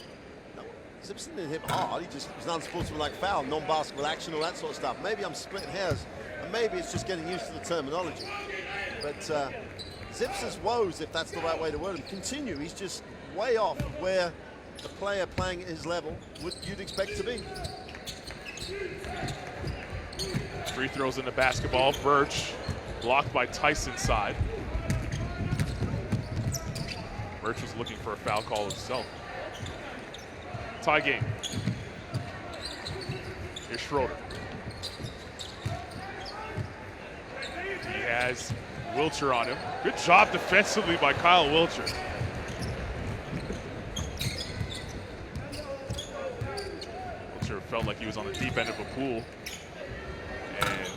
no, Simpson didn't hit him hard. He just was an unsportsmanlike foul, non-basketball action, all that sort of stuff. Maybe I'm splitting hairs, and maybe it's just getting used to the terminology. But Zipser's woes, if that's the right way to word him, continue. He's just way off where the player playing at his level you'd expect to be. Free throws in the basketball. Birch blocked by Tyson side. Birch was looking for a foul call himself. Tie game. Here's Schroder. He has Wilcher on him. Good job defensively by Kyle Wilcher. Wilcher felt like he was on the deep end of a pool. And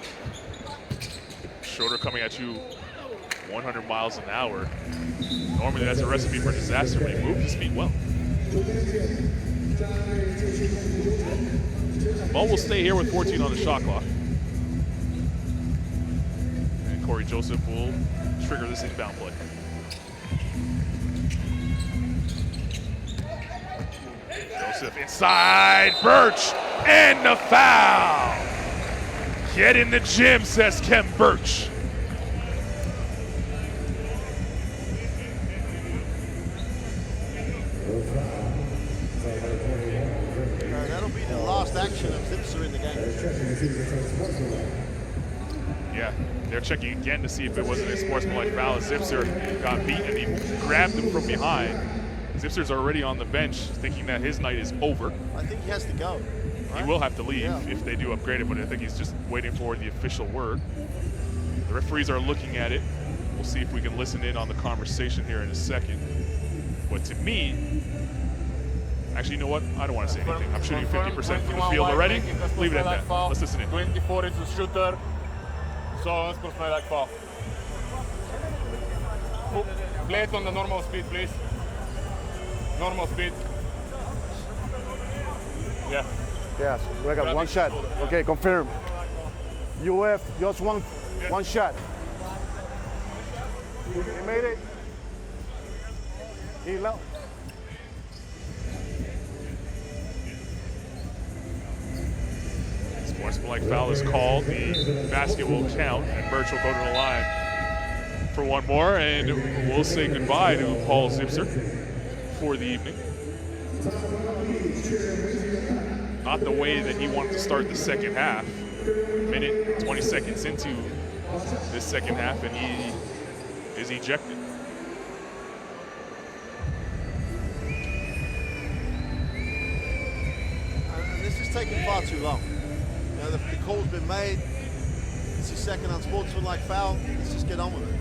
Schroder coming at you 100 miles an hour. Normally that's a recipe for disaster, but he moved his feet well. Ball will stay here with 14 on the shot clock. And Corey Joseph will trigger this inbound play. Joseph inside, Birch, and the foul. Get in the gym, says Kem Birch. That'll be the last action of Zipser in the game. Yeah, they're checking again to see if it wasn't a sportsmanlike foul. Zipser got beat and he grabbed him from behind. Zipser's already on the bench thinking that his night is over. I think he has to go. He will have to leave if they do upgrade it, but I think he's just waiting for the official word. The referees are looking at it. We'll see if we can listen in on the conversation here in a second. But to me, actually, you know what? I don't want to say anything. I'm shooting 50% from the field already. Leave it at that. Let's listen in. 24 is the shooter, so unsportsmanlike foul. Play it on the normal speed, please. Normal speed. Yeah. Yes, we got one shot. Okay, confirm. UF, just one shot. He made it. He low. Sportsmanlike foul is called. The basket will count, and Birch will go to the line for one more, and we'll say goodbye to Paul Zipser for the evening. Not the way that he wanted to start the second half. Minute, 20 seconds into this second half, and he is ejected. And this is taking far too long. You know, the call's been made. It's his second unsportsmanlike foul. Let's just get on with it.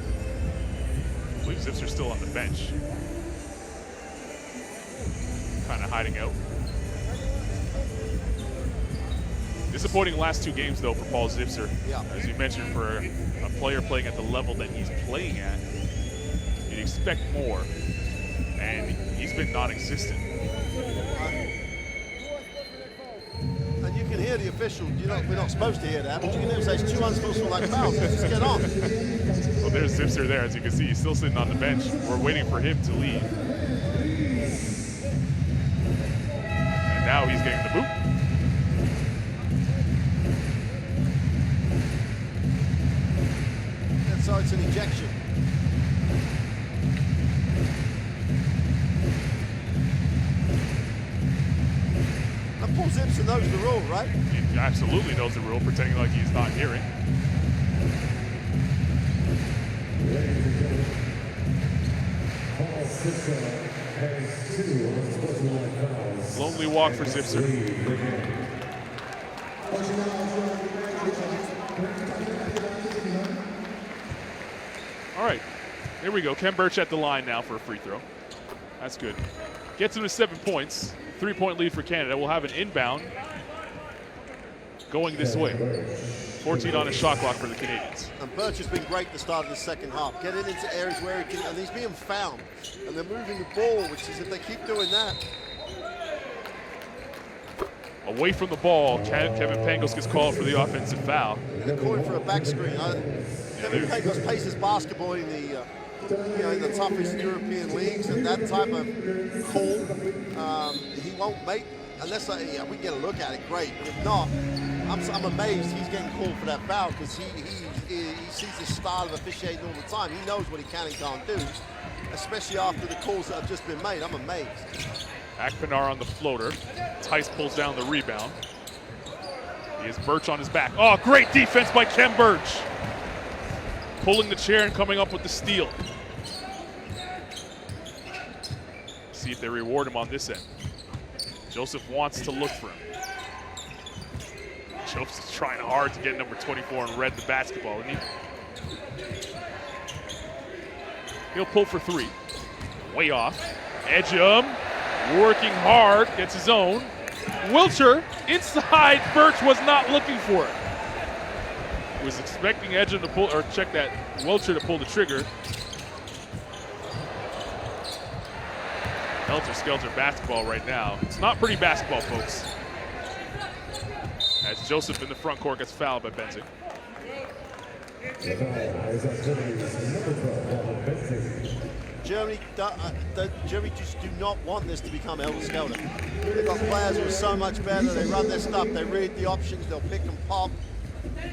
I believe Zipser's still on the bench. Kind of hiding out. Disappointing last two games, though, for Paul Zipser. Yeah. As you mentioned, for a player playing at the level that he's playing at, you'd expect more, and he's been non-existent. And you can hear the official. We're not supposed to hear that, but you can hear him say it's two unsportsmanlike fouls. Let's just get on. Well, there's Zipser there. As you can see, he's still sitting on the bench. We're waiting for him to leave. And now he's getting the boot. So it's an ejection. And Paul Zipser knows the rule, right? He absolutely knows the rule, pretending like he's not hearing. Lonely walk for Zipser. All right, here we go. Kem Birch at the line now for a free throw. That's good. Gets him to 7 points. 3-point lead for Canada. We'll have an inbound going this way. 14 on a shot clock for the Canadians. And Birch has been great at the start of the second half, getting into areas where he can, and he's being found. And they're moving the ball, which is, if they keep doing that. Away from the ball, Kevin Pangos gets called for the offensive foul. They're calling for a back screen. Kevin Pangos plays basketball in the in the toughest European leagues, and that type of call, he won't make, unless we get a look at it, great. But if not, I'm amazed he's getting called for that foul, because he sees this style of officiating all the time. He knows what he can and can't do, especially after the calls that have just been made. I'm amazed. Akpinar on the floater. Tice pulls down the rebound. He has Birch on his back. Oh, great defense by Kem Birch. Pulling the chair and coming up with the steal. See if they reward him on this end. Joseph wants to look for him. Joseph's trying hard to get number 24 in red the basketball, isn't he? He'll pull for 3. Way off. Edgeham. Working hard, gets his own. Wilcher inside. Birch was not looking for it. Was expecting Edgeham to pull, or check that, Wilcher to pull the trigger. Helter-skelter basketball right now. It's not pretty basketball, folks. As Joseph in the front court gets fouled by Benzing. Germany just do not want this to become helter-skelter. They've got players who are so much better. They run their stuff. They read the options. They'll pick and pop.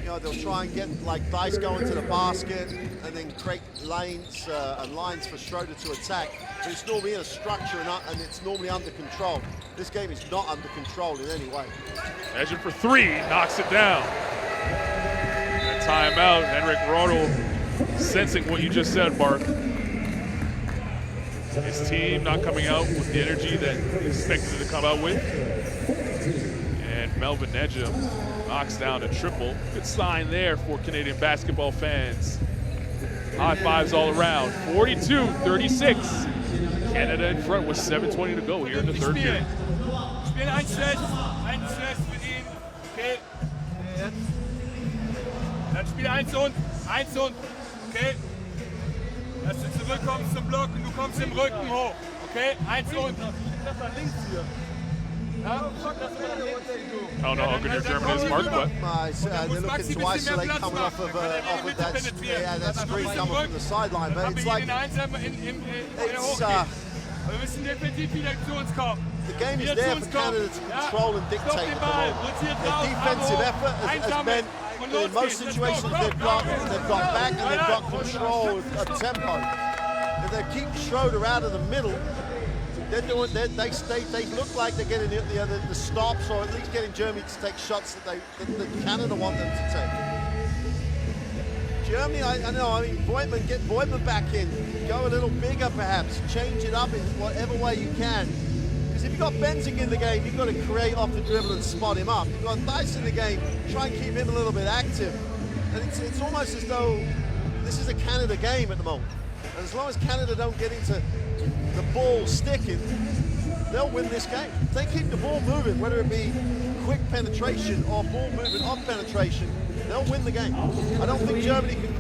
They'll try and get like Dice going to the basket and then create lanes and lines for Schroder to attack. But it's normally in a structure and it's normally under control. This game is not under control in any way. Edgeham for 3, knocks it down. And a timeout. Henrik Rodel sensing what you just said, Mark. His team not coming out with the energy that he expected to come out with. And Melvin Edgeham knocks down a triple. Good sign there for Canadian basketball fans. High fives all around. 42-36. Canada in front with 7:20 to go here in the third period. Spielen 1 Set für ihn. Okay. Dann spiel 1 und. Okay. Dass du zurückkommst zum Block und du kommst im Rücken hoch. Okay? 1 und. I don't know how good your German is, Mark, but they're looking to isolate coming off of that screen coming from the sideline. But it's like the game is there for Canada to control and dictate at the moment. Their defensive effort has meant that in most situations they've got back and they've got control of tempo. And they keep Schroder out of the middle. They're doing. They look like they're getting the stops, or at least getting Germany to take shots that Canada want them to take. Germany, I know. I mean, get Voigtman back in. Go a little bigger, perhaps. Change it up in whatever way you can. Because if you've got Benzing in the game, you've got to create off the dribble and spot him up. You've got Dice in the game. Try and keep him a little bit active. And it's almost as though this is a Canada game at the moment. And as long as Canada don't get into the ball sticking, they'll win this game. If they keep the ball moving, whether it be quick penetration or ball movement off penetration, they'll win the game. I don't think Germany can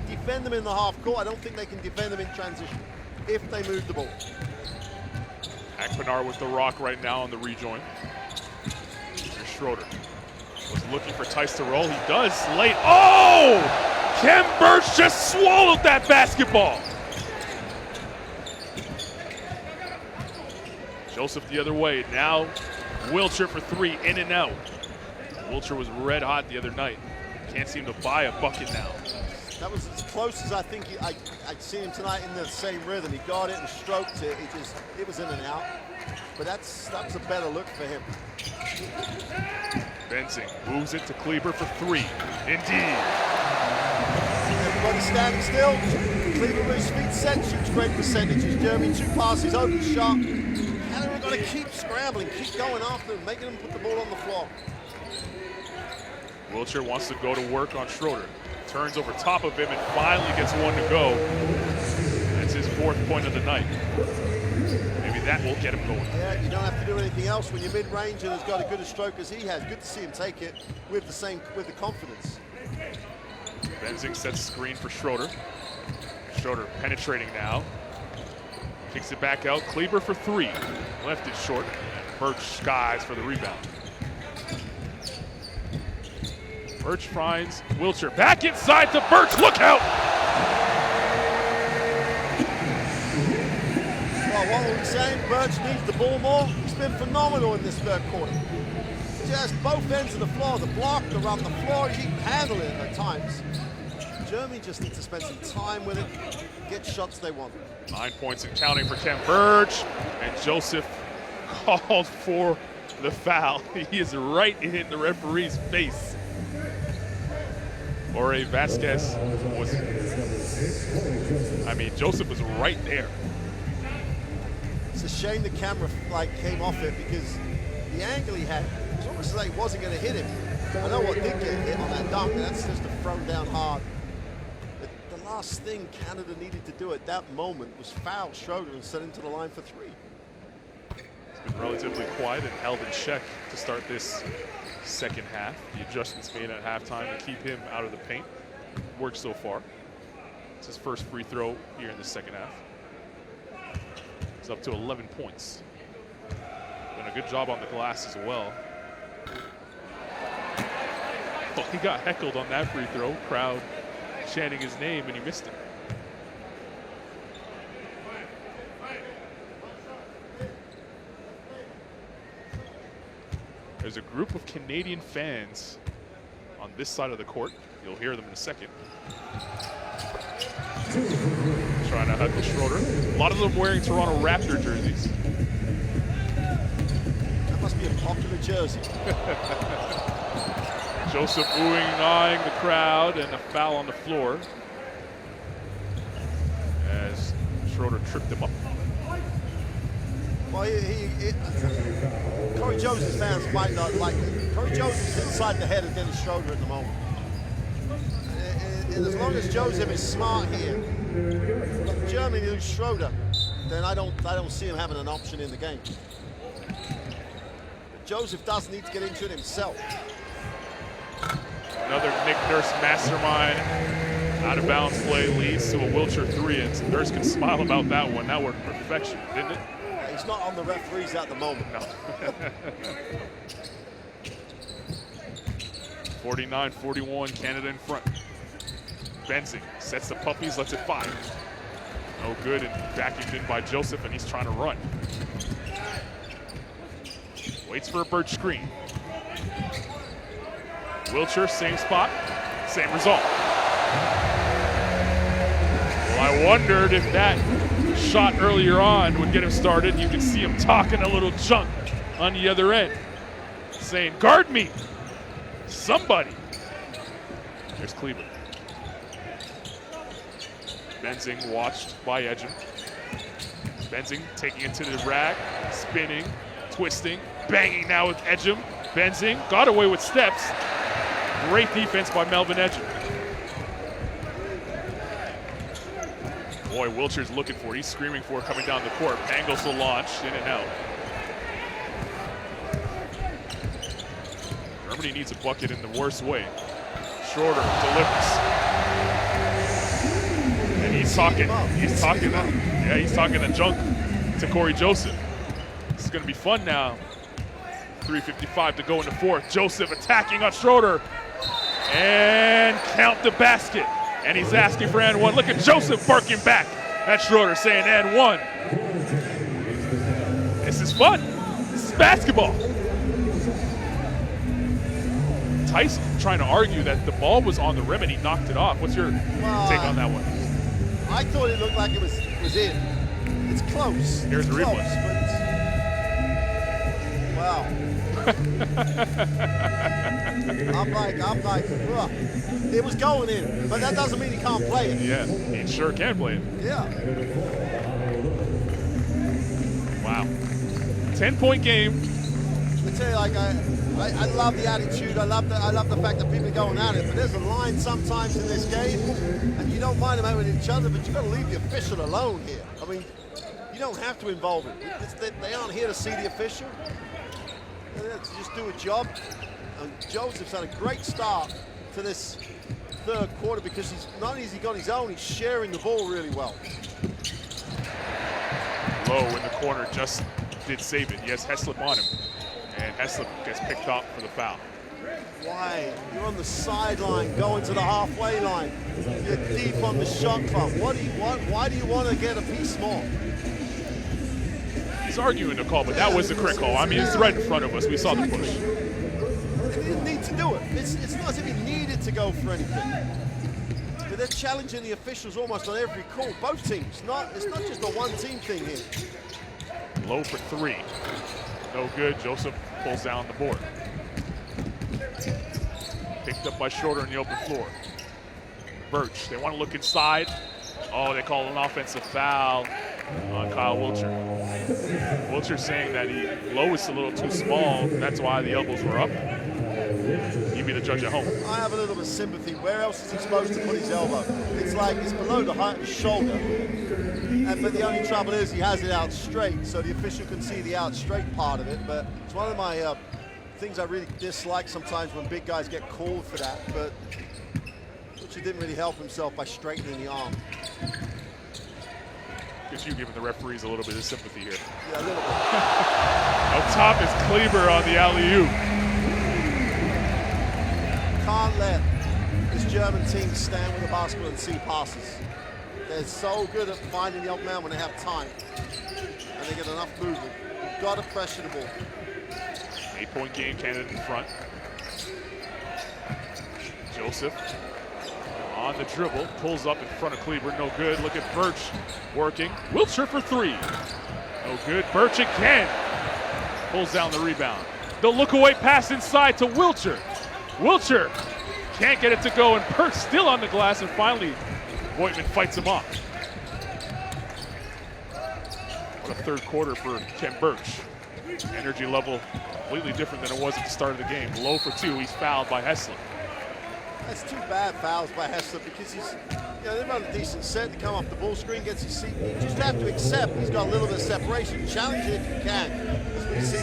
defend them in the half court. I don't think they can defend them in transition if they move the ball. Akpinar with the rock right now on the rejoin. Here's Schroder. Was looking for Tice to roll. He does late. Oh! Kem Birch just swallowed that basketball. Joseph the other way. Now Wilcher for 3, in and out. Wilcher was red hot the other night. Can't seem to buy a bucket now. That was as close as I think I'd seen him tonight in the same rhythm. He got it and stroked it. It was in and out. But that was a better look for him. Benzing moves it to Kleber for 3. Indeed. Everybody standing still. Kleber with his feet set, shoots great percentages. Germany 2 passes, open shot. Canada got to keep scrambling, keep going after them, making them put the ball on the floor. Wilcher wants to go to work on Schroder. Turns over top of him and finally gets one to go. That's his 4th point of the night. Maybe that will get him going. Yeah, you don't have to do anything else when you're mid-range and has got a good a stroke as he has. Good to see him take it with the confidence. Benzing sets screen for Schroder. Schroder penetrating now. Kicks it back out. Kleber for 3. Left it short. Birch skies for the rebound. Birch finds Wiltshire. Back inside to Birch. Look out! Well, what were we saying? Birch needs the ball more. He's been phenomenal in this 3rd quarter. Just both ends of the floor, the block, the run, the floor. He can handle it at times. Germany just needs to spend some time with it, get shots they want. 9 points and counting for Ken Birch, and Joseph called for the foul. He is right in the referee's face. Jorge Vasquez was, Joseph was right there. It's a shame the camera came off it because the angle he had, it was almost like he wasn't going to hit him. I know what did get hit on that dunk, and that's just a throw down hard. The last thing Canada needed to do at that moment was foul Schroder and send him to the line for 3. It's been relatively quiet and held in check to start this 2nd half. The adjustments made at halftime to keep him out of the paint worked so far. It's his first free throw here in the 2nd half. He's up to 11 points. Done a good job on the glass as well. Oh, he got heckled on that free throw. Crowd chanting his name, and he missed it. There's a group of Canadian fans on this side of the court. You'll hear them in a second. Trying to heckle Schroder. A lot of them wearing Toronto Raptor jerseys. That must be a popular jersey. Joseph oohing and eyeing the crowd, and a foul on the floor as Schroder tripped him up. Well, Corey Joseph's fans might not like it. Corey Joseph's inside the head of Dennis Schroder at the moment. And as long as Joseph is smart here, if Germany lose Schroder, then I don't see him having an option in the game. But Joseph does need to get into it himself. Another Nick Nurse mastermind. Out of bounds play leads to a Wiltshire 3, and Nurse can smile about that one. That worked perfection, didn't it? He's not on the referees at the moment. No. 49-41, Canada in front. Benzing sets the puppies, lets it fly. No good, and vacuumed in by Joseph, and he's trying to run. Waits for a Birch screen. Wiltshire, same spot, same result. Well, I wondered if that shot earlier on would get him started. You can see him talking a little junk on the other end, saying, "Guard me, somebody." There's Kleber. Benzing watched by Edgem. Benzing taking it to the rack, spinning, twisting, banging now with Edgem. Benzing got away with steps. Great defense by Melvin Edgem. Boy, Wiltshire's looking for it. He's screaming for it coming down the court. Angles the launch, in and out. Germany needs a bucket in the worst way. Schroder delivers. And he's talking a junk to Corey Joseph. This is gonna be fun now. 3:55 to go in the 4th. Joseph attacking on Schroder. And count the basket. And he's asking for and one. Look at Joseph barking back at Schroder saying and one. This is fun. This is basketball. Tyson trying to argue that the ball was on the rim and he knocked it off. What's your take on that one? I thought it looked like it was in. It's close. Here's the replay. Wow. I'm like, ugh. It was going in, but that doesn't mean he can't play it. Yeah, he sure can play it. Yeah. Wow. 10-point game. I tell you, I love the attitude. I love the fact that people are going at it. But there's a line sometimes in this game, and you don't mind them out with each other, but you've got to leave the official alone here. I mean, you don't have to involve him. They aren't here to see the official. They're there to just do a job. And Joseph's had a great start to this third quarter because he's not only has he got his own, he's sharing the ball really well. Low in the corner just did save it. He has Heslop on him, and Heslop gets picked up for the foul. Why? You're on the sideline, going to the halfway line. You're deep on the shot clock. What do you want? Why do you want to get a piece more? He's arguing the call, but that was the correct call. I mean, it's right in front of us. We saw the push. He didn't need to do it. It's not as if he needed to go for anything. But they're challenging the officials almost on every call. Both teams. It's not just a one-team thing here. Low for three. No good. Joseph pulls down the board. Picked up by Schroder in the open floor. Birch, they want to look inside. Oh, they call an offensive foul on Kyle Wilcher. Wilcher saying that Low is a little too small. That's why the elbows were up. You be the judge at home. I have a little bit of sympathy. Where else is he supposed to put his elbow? It's like it's below the height of his shoulder. But the only trouble is he has it out straight, so the official can see the out straight part of it. But it's one of my things I really dislike sometimes when big guys get called for that. But Wilcher didn't really help himself by straightening the arm. Guess you giving the referees a little bit of sympathy here. Yeah, a little bit. Up top is Kleber on the alley-oop. Can't let this German team stand with the basketball and see passes. They're so good at finding the open man when they have time, and they get enough movement. You've got to pressure the ball. 8-point game, Canada in front. Joseph on the dribble, pulls up in front of Kleber, no good. Look at Birch working. Wilcher for three. No good. Birch again. Pulls down the rebound. The look away pass inside to Wilcher. Wilcher can't get it to go, and Birch still on the glass, and finally Voigtman fights him off. What a third quarter for Ken Birch. Energy level completely different than it was at the start of the game. Low for two, he's fouled by Heslop. That's two bad fouls by Heslop because he's, they run a decent set to come off the ball screen, gets his seat. You just have to accept he's got a little bit of separation. Challenge it if you can. As we see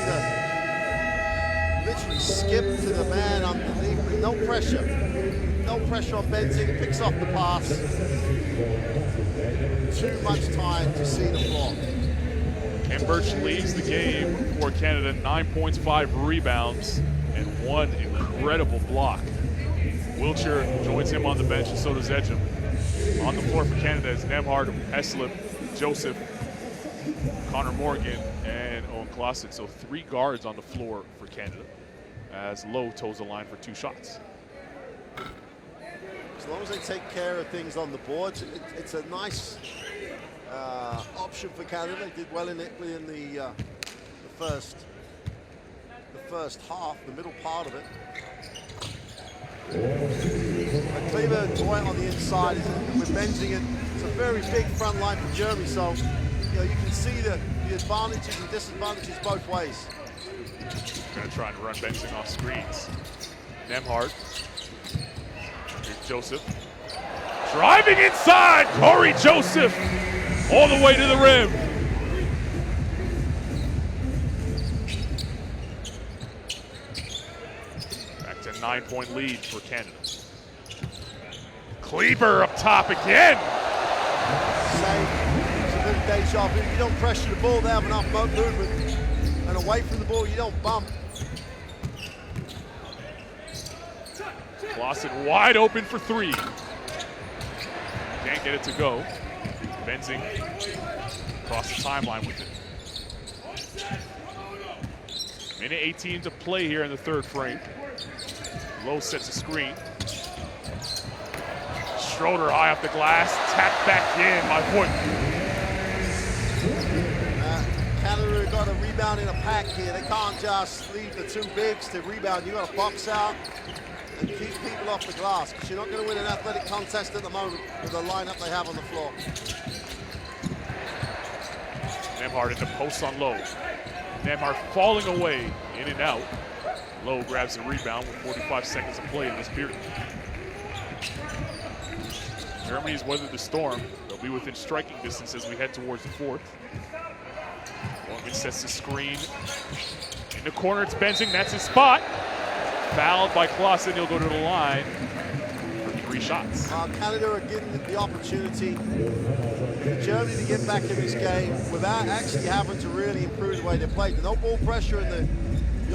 literally skip to the man underneath with no pressure. No pressure on Benzing, picks off the pass. Too much time to see the floor. And Birch leads the game for Canada. 9 points, 5 rebounds, and one incredible block. Wilcher joins him on the bench, and so does Edgem. On the floor for Canada is Nembhard, Heslop, Joseph, Connor Morgan, and Owen Clausen. So 3 guards on the floor for Canada as Lowe toes the line for 2 shots. As long as they take care of things on the boards, it's a nice option for Canada. They did well in it within the first half, the middle part of it. Kleber and Voigt on the inside with Benzing it. It's a very big front line for Germany, so you can see the advantages and disadvantages both ways. Going to try and run Benzing off screens. Nembhard. Here's Joseph. Driving inside, Corey Joseph, all the way to the rim. Back to 9-point lead for Canada. Kleber up top again. It's a little deja vu. You don't pressure the ball, they have enough movement. And away from the ball, you don't bump. Clausen wide open for 3. Can't get it to go. Benzing across the timeline with it. Minute 18 to play here in the third frame. Lowe sets a screen. Schroder high off the glass, tapped back in by Voigtman. Canada got a rebound in a pack here. They can't just leave the 2 bigs to rebound. You got to box out and keep people off the glass, because you're not going to win an athletic contest at the moment with the lineup they have on the floor. Nembhard in the post on Lowe. Nembhard falling away, in and out. Lowe grabs the rebound with 45 seconds to play in this period. Germany's weathered the storm. They'll be within striking distance as we head towards the fourth. Morgan sets the screen. In the corner, it's Benzing. That's his spot. Fouled by Clausen. He'll go to the line for 3 shots. Canada are getting the opportunity for Germany to get back in this game without actually having to really improve the way they play. No ball pressure in the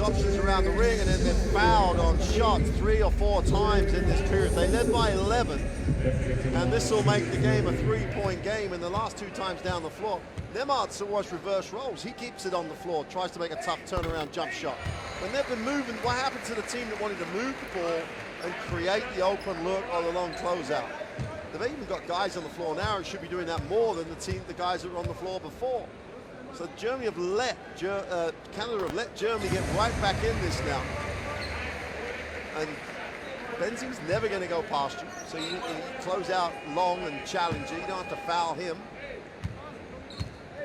options around the ring, and then they're fouled on shots 3 or 4 times in this period. They led by 11, and this will make the game a 3-point game. And the last 2 times down the floor, Nembhard's was reverse roles. He keeps it on the floor, tries to make a tough turnaround jump shot. When they've been moving, what happened to the team that wanted to move the ball and create the open look or the long closeout? They've even got guys on the floor now who should be doing that more than the guys that were on the floor before. So Germany have Canada have let Germany get right back in this now. And Benzing's never going to go past you. So you close out long and challenging. You don't have to foul him.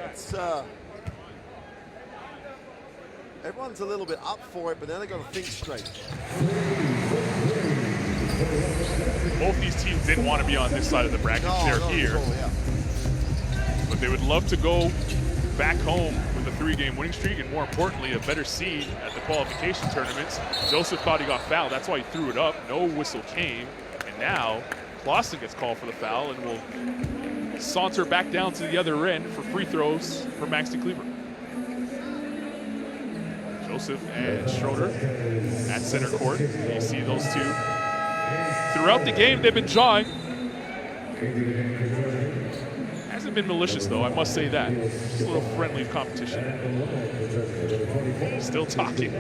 It's, everyone's a little bit up for it, but then they've got to think straight. Both these teams didn't want to be on this side of the bracket. They're here. But they would love to go back home with a 3-game winning streak, and more importantly, a better seed at the qualification tournaments. Joseph thought he got fouled. That's why he threw it up. No whistle came. And now Clausen gets called for the foul and will saunter back down to the other end for free throws for Max de Kleber. Joseph and Schroder at center court. You see those two. Throughout the game, they've been drawing. Hasn't been malicious, though, I must say that. Just a little friendly competition. Still talking.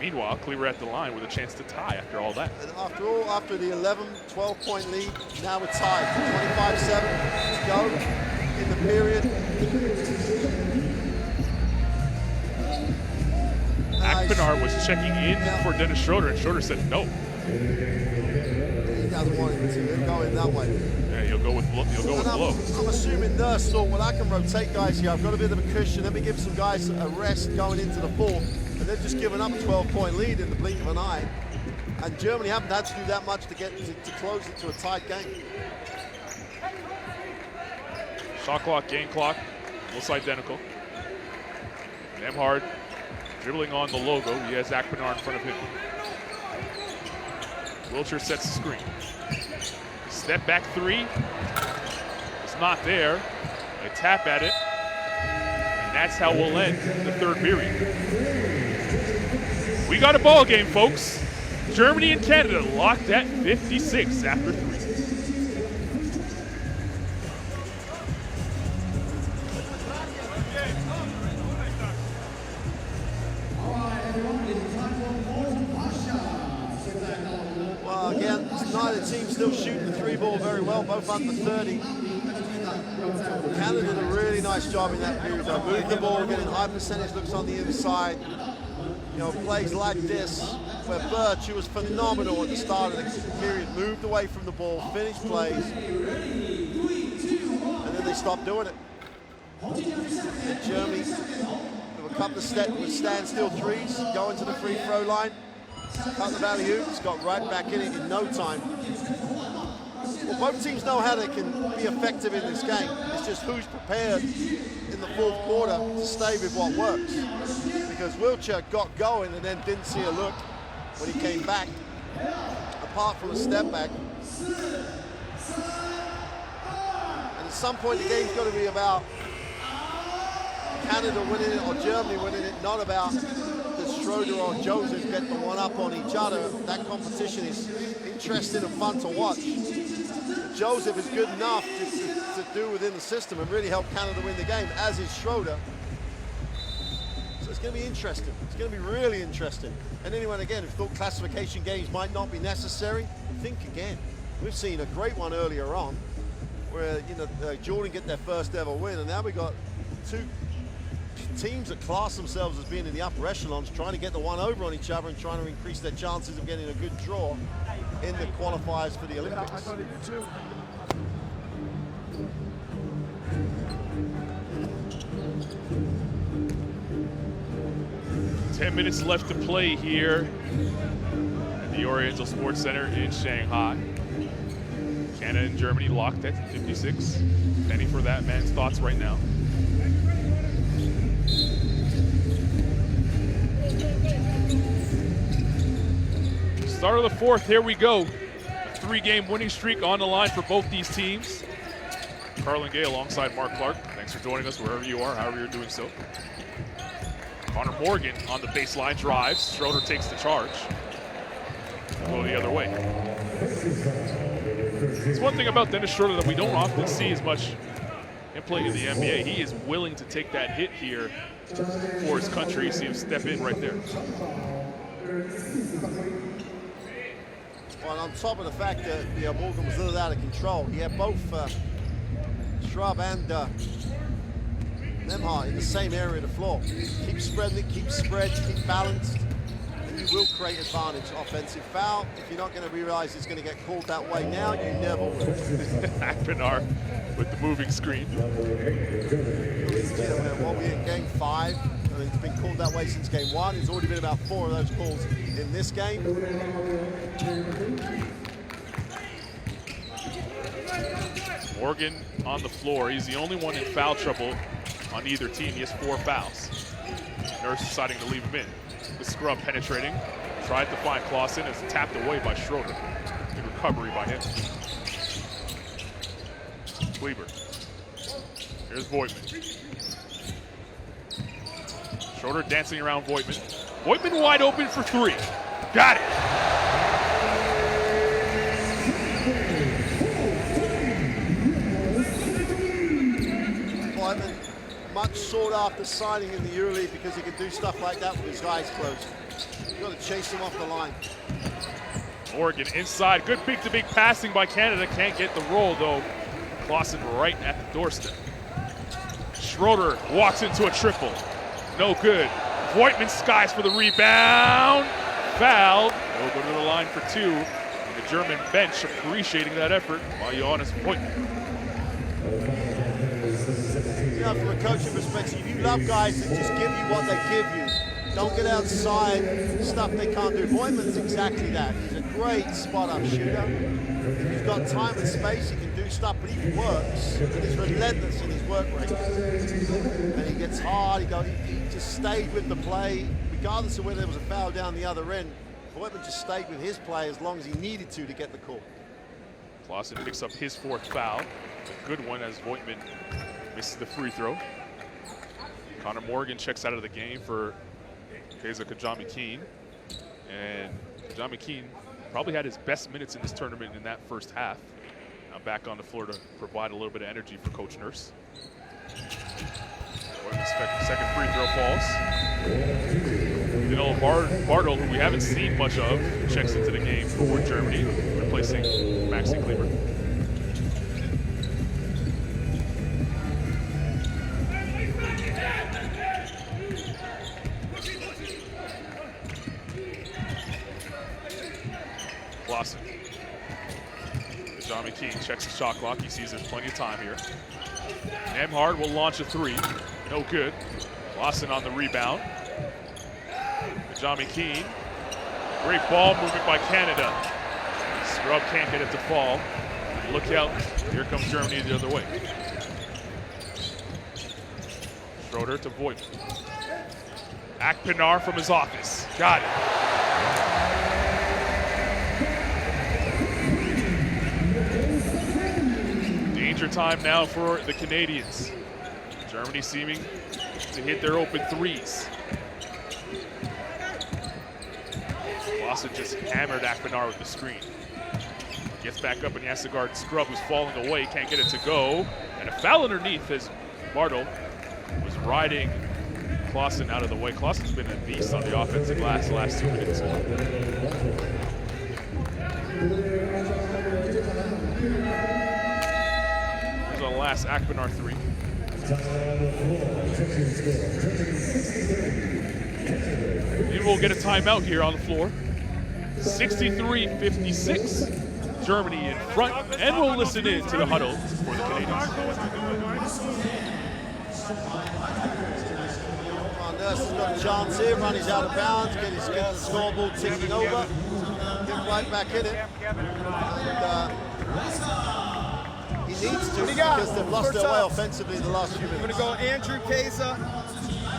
Meanwhile, Kleber at the line with a chance to tie after all that. And after the 11, 12-point lead, now we're tied. 25-7 to go in the period. Akpinar was checking in for Dennis Schroder, and Schroder said no. He doesn't want him to. He'll go in that way. Yeah, he'll go with Lowe. I'm assuming Nurse thought, well, I can rotate guys here. I've got a bit of a cushion. Let me give some guys a rest going into the fourth. And they've just given up a 12-point lead in the blink of an eye. And Germany haven't had to do that much to get to close it to a tight game. Shot clock, game clock, almost identical. Nembhard dribbling on the logo. He has Akpinar in front of him. Wiltshire sets the screen. Step back 3. It's not there. They tap at it. And that's how we'll end the 3rd period. We got a ball game, folks. Germany and Canada locked at 56 after 3. Well, again, neither team still shooting the 3-ball very well, both under 30. Canada did a really nice job in that period. They moved the ball, getting high percentage looks on the inside. You know, plays like this, where Birch, who was phenomenal at the start of the period, moved away from the ball, finished plays, and then they stopped doing it. And Germany, with a couple of standstill threes, going to the free throw line, cut the alley-oops, got right back in it in no time. Well, both teams know how they can be effective in this game. It's just who's prepared in the fourth quarter to stay with what works. Because Wiltshire got going and then didn't see a look when he came back, apart from a step back. And at some point the game's got to be about Canada winning it or Germany winning it, not about does Schroder or Joseph get the one up on each other. That competition is interesting and fun to watch. Joseph is good enough to do within the system and really help Canada win the game, as is Schroder. So it's going to be interesting. It's going to be really interesting. And anyone, again, who thought classification games might not be necessary, think again. We've seen a great one earlier on where, you know, Jordan get their first ever win, and now we got teams that class themselves as being in the upper echelons trying to get the one over on each other and trying to increase their chances of getting a good draw in the qualifiers for the Olympics. Yeah, I thought he did too. 10 minutes left to play here at the Oriental Sports Center in Shanghai. Canada and Germany locked at 56. Penny for that man's thoughts right now. Start of the fourth, here we go. A 3-game winning streak on the line for both these teams. Carlin Gay alongside Mark Clark. Thanks for joining us wherever you are, however you're doing so. Connor Morgan on the baseline drives. Schroder takes the charge. Go the other way. It's one thing about Dennis Schroder that we don't often see as much in play in the NBA. He is willing to take that hit here for his country. You see him step in right there. Well, on top of the fact that Morgan was a little out of control, he had both Shrub and Nemhart in the same area of the floor. Keep spreading it, keep spread, keep balanced, and you will create advantage. Offensive foul. If you're not going to realize it's going to get called that way now, you never will. Akpinar with the moving screen. Well, we're in game 5. I mean, it's been called that way since game 1. There's already been about 4 of those calls in this game. Morgan on the floor. He's the only one in foul trouble on either team. He has 4 fouls. Nurse deciding to leave him in. The scrub penetrating. Tried to find Clausen. It's tapped away by Schroder. Good recovery by him. Kleber. Here's Voigtman. Schroder dancing around Voigtman. Voigtman wide open for 3. Got it. Voigtman, much sought after signing in the EuroLeague because he can do stuff like that with his eyes closed. You've got to chase him off the line. Morgan inside. Good peak-to-peak passing by Canada. Can't get the roll, though. Clausen right at the doorstep. Schroder walks into a triple. No good. Voigtman skies for the rebound. Foul. He'll go to the line for 2. And the German bench appreciating that effort by Johannes Voigtman. You know, from a coaching perspective, you love guys that just give you what they give you. Don't get outside stuff they can't do. Voigtman's exactly that. He's a great spot-up shooter. If he's got time and space, he can do stuff, but he works. And he's relentless in his work rate. And he gets hard. He just stayed with the play, regardless of whether there was a foul down the other end. Voigtman just stayed with his play as long as he needed to get the call. Clausen picks up his 4th foul. A good one as Voigtman misses the free throw. Connor Morgan checks out of the game for Keza Kajami-Keen. And Kajami-Keen probably had his best minutes in this tournament in that first half. Now back on the floor to provide a little bit of energy for Coach Nurse. Second free throw falls. You know, Bartel, who we haven't seen much of, checks into the game for Germany, replacing Maxi Kleber. Clausen. Kajami-Keen checks the shot clock. He sees there's plenty of time here. Nemhard will launch a 3. No good. Clausen on the rebound. Kajami-Keen. Great ball movement by Canada. Scrub can't get it to fall. Look out. Here comes Germany the other way. Schroder to Voigtman. Akpinar from his office. Got it. Danger time now for the Canadians. Germany seeming to hit their open 3s. Clausen just hammered Akpinar with the screen. Gets back up and he has to guard Scrub, who's falling away, can't get it to go. And a foul underneath as Bartel was riding Clausen out of the way. Clausen's been a beast on the offensive glass the last 2 minutes. Here's the last Akpinar 3. We will get a timeout here on the floor. 63-56. Germany in front, and we'll listen in to the huddle for the Canadians. Nurse has got a chance here, Ronnie's out of bounds, get the scoreboard ticking over, get right back in it. And, he needs to because they've lost their way offensively in the last few minutes. I'm going to go Andrew Keza,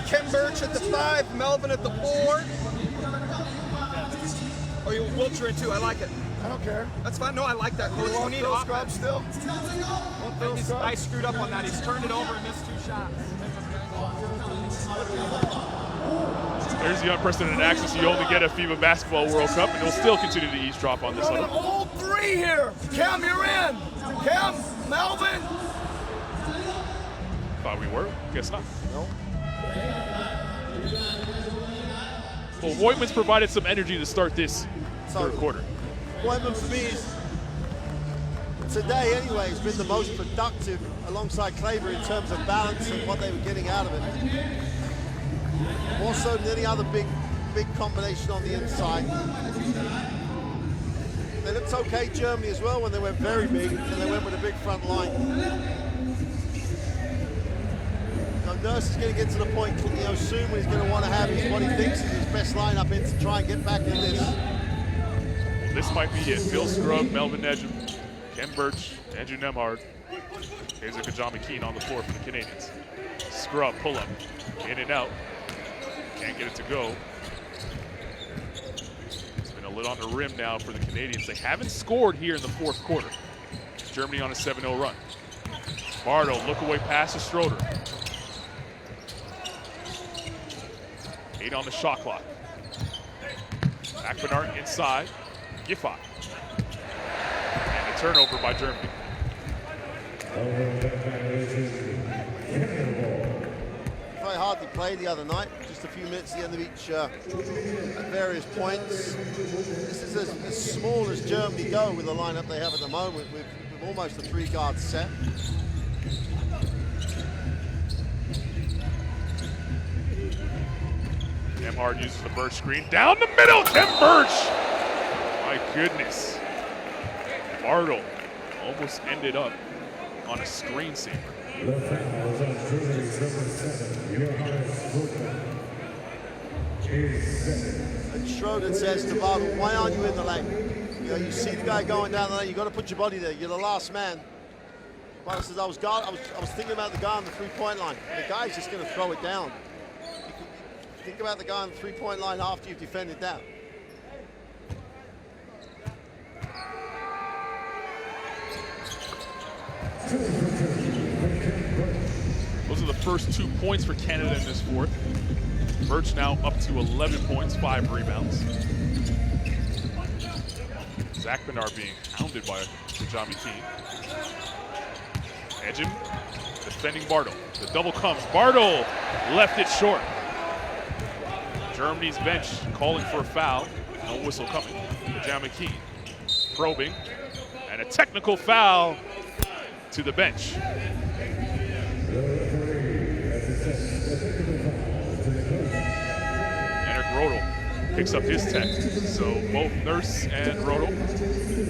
Ken Birch at the 5, Melvin at the 4. Oh, you Wilcher in 2, I like it. I don't care. That's fine. No, I like that. Coach, we need scrub still. I screwed up on that. He's turned it over and missed 2 shots. There's the unprecedented access you only get at FIBA Basketball World Cup, and we'll still continue to eavesdrop on this huddle. All 3 here. Cam, you're in. Cam, Melvin. Thought we were. Guess not. No. Well, Voigtman's provided some energy to start this third quarter. Voigtman for me is, today anyway, has been the most productive alongside Klaver in terms of balance and what they were getting out of it. More so than any other big combination on the inside. They looked okay, Germany as well, when they went very big, and they went with a big front line. Now, Nurse is going to get to the point, soon when he's going to want to have what he thinks is his best lineup in to try and get back in this. This might be it. Phil Scrub, Melvin Nejum, Ken Birch, Andrew Nemhard. Here's a Kajami Keen on the floor for the Canadians. Scrub, pull up, in and out. Can't get it to go. It's been a lid on the rim now for the Canadians. They haven't scored here in the fourth quarter. Germany on a 7-0 run. Bardo, look away pass to Schroder. 8 on the shot clock. Akbenart inside. Giffey. And a turnover by Germany. Very hardly played the other night. Just a few minutes at the end of each at various points. This is as small as Germany go with the lineup they have at the moment with almost a 3-guard set. Nemhard uses the Birch screen. Down the middle, Tim Birch! My goodness. Bartle almost ended up on a screensaver. And Schroder says to Bartle, why aren't you in the lane? You see the guy going down the lane, you got to put your body there. You're the last man. Bartle says, I was thinking about the guy on the 3-point line. The guy's just going to throw it down. Think about the guy on the 3-point line after you've defended that. Those are the first 2 points for Canada in this fourth. Birch now up to 11 points, 5 rebounds. Zach Bernard being hounded by Kajami Keen. Nejum defending Bartle. The double comes. Bartle left it short. Germany's bench calling for a foul. No whistle coming. Kajami Keen probing. And a technical foul to the bench. Eric Rodel picks up his tech. So both Nurse and Rodel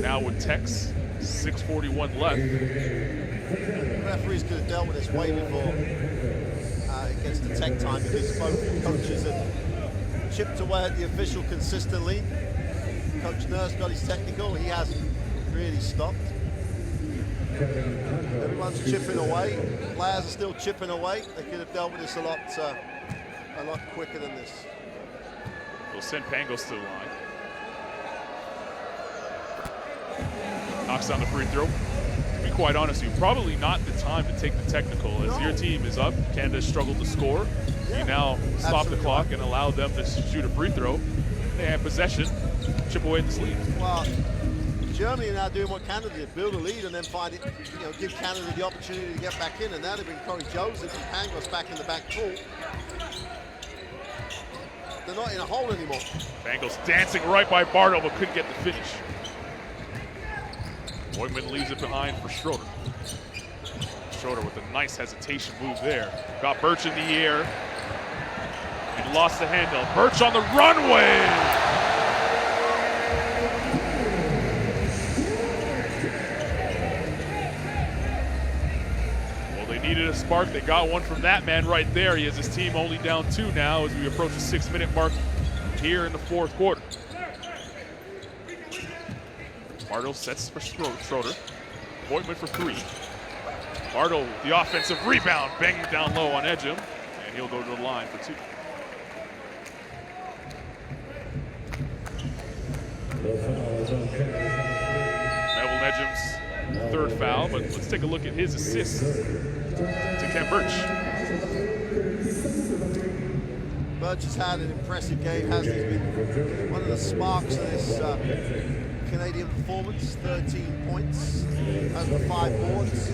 now with techs. 6:41 left. The referees could have dealt with this way before against the tech time because both coaches have chipped away at the official consistently. Coach Nurse got his technical. He hasn't really stopped. Everyone's chipping away. Players are still chipping away. They could have dealt with this a lot quicker than this. We'll send Pangos to the line. Knocks down the free throw. To be quite honest with you, probably not the time to take the technical. As your team is up, Canada struggled to score. You now stop the clock and allow them to shoot a free throw. They have possession, chip away at the sleeve. Well, Germany are now doing what Canada did, build a lead and then find it, give Canada the opportunity to get back in, and that would bring Corey Joseph and Pangos back in the back court. They're not in a hole anymore. Pangos dancing right by Bartle, but couldn't get the finish. Voigtman leaves it behind for Schroder. Schroder with a nice hesitation move there. Got Birch in the air. And lost the handle. Birch on the runway. Well, they needed a spark. They got one from that man right there. He has his team only down 2 now as we approach the 6-minute mark here in the 4th quarter. Bartle sets for Schroder. Voigtman for 3. Bartle, the offensive rebound, banging down low on Edgem, and he'll go to the line for 2. Melvin Edgem's 3rd foul, but let's take a look at his assists to Ken Birch. Birch has had an impressive game, hasn't he? He's been one of the sparks of this Canadian performance. 13 points, over 5 boards.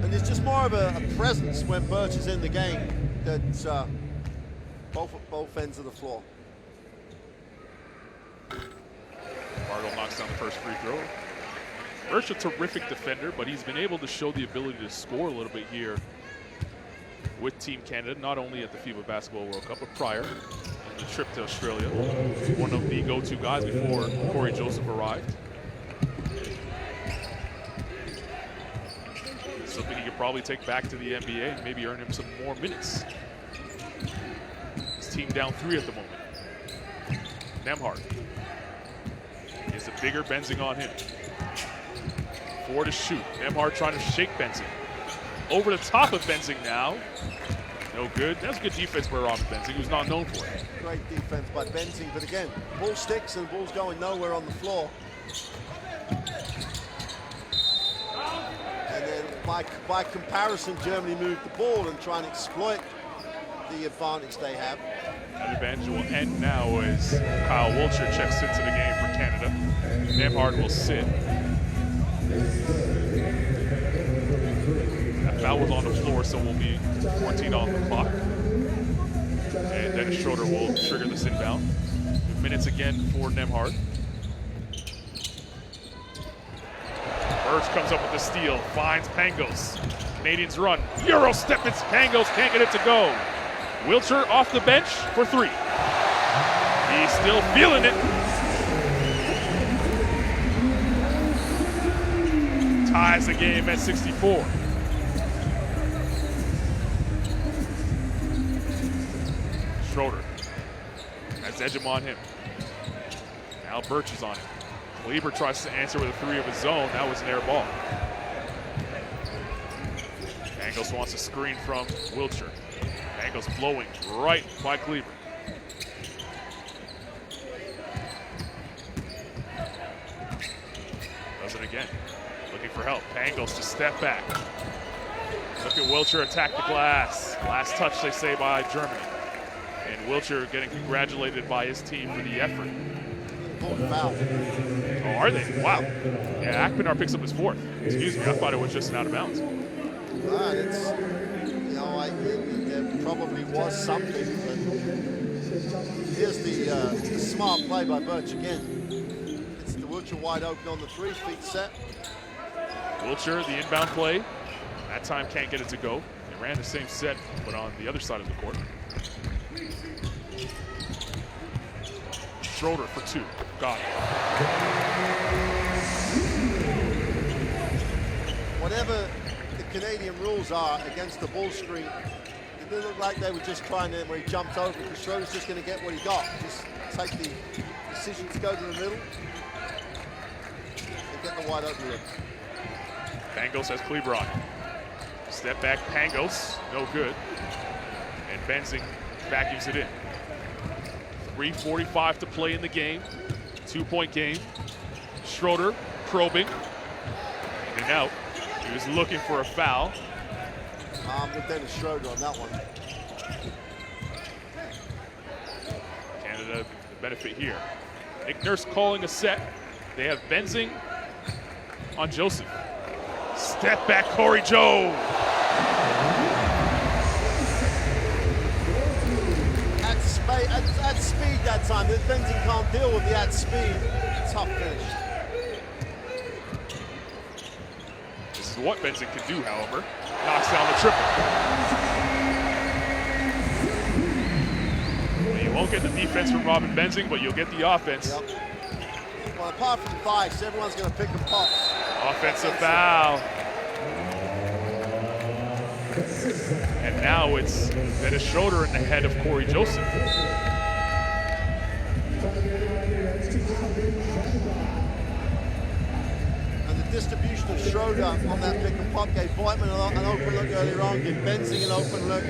And there's just more of a presence when Birch is in the game that's both ends of the floor. Bartle knocks down the first free throw. Birch a terrific defender, but he's been able to show the ability to score a little bit here with Team Canada, not only at the FIBA Basketball World Cup, but prior in the trip to Australia. One of the go-to guys before Corey Joseph arrived. Something he could probably take back to the NBA and maybe earn him some more minutes. His team down 3 at the moment. Nembhard is the bigger Benzing on him. 4 to shoot. Nembhard trying to shake Benzing. Over the top of Benzing now. No good. That's good defense by Robert Benzing, who's not known for it. Great defense by Benzing, but again, ball sticks and the ball's going nowhere on the floor. And then by comparison, Germany moved the ball and try and exploit the advantage they have. That advantage will end now as Kyle Wiltshire checks into the game for Canada. Nembhard will sit. That foul was on the floor, so we'll be 14 on the clock. And Dennis Schroder will trigger this inbound. 2 minutes again for Nembhard. Birch comes up with the steal, finds Pangos. Canadians run. Euro step, it's Pangos, can't get it to go. Wiltshire off the bench for 3. He's still feeling it. Ties the game at 64. Schroder has Edgem on him. Now Birch is on him. Kleber tries to answer with a 3 of his own. That was an air ball. Pangos wants a screen from Wiltshire. Pangos blowing right by Kleber. Does it again. Looking for help. Pangos to step back. Look at Wiltshire attack the glass. Last touch, they say, by Germany. And Wiltshire getting congratulated by his team for the effort. Foul. Oh, are they? Wow. Yeah, Akpinar picks up his 4th. Excuse me, I thought it was just an out of bounds. It's, there probably was something, but here's the smart play by Birch again. It's the Wiltshire wide open on the 3, feet set. Wiltshire, the inbound play. That time can't get it to go. They ran the same set, but on the other side of the court. Schroder for 2. Got it. Whatever the Canadian rules are against the ball screen, it didn't look like they were just trying to, where he jumped over, because Schroder's just going to get what he got. Just take the decision to go to the middle and get the wide open look. Pangos has Kleber on him. Step back, Pangos, no good. And Benzing vacuums it in. 3:45 to play in the game. 2-point game. Schroder probing. In and out. He was looking for a foul. With Dennis Schroder on that one. Canada, the benefit here. Nick Nurse calling a set. They have Benzing on Joseph. Step back, Corey Joe. At speed that time. Benzing can't deal with the at speed. Tough finish. This is what Benzing can do, however. knocks down the triple. Well, you won't get the defense from Robin Benzing, but you'll get the offense. Yep. Well, apart from Vice, everyone's going to pick and pop. Offensive foul. And now it's Dennis Schroder in the head of Corey Joseph. And the distribution of Schroder on that pick and pop gave Voigtman an open look earlier on, gave Benzing an open look.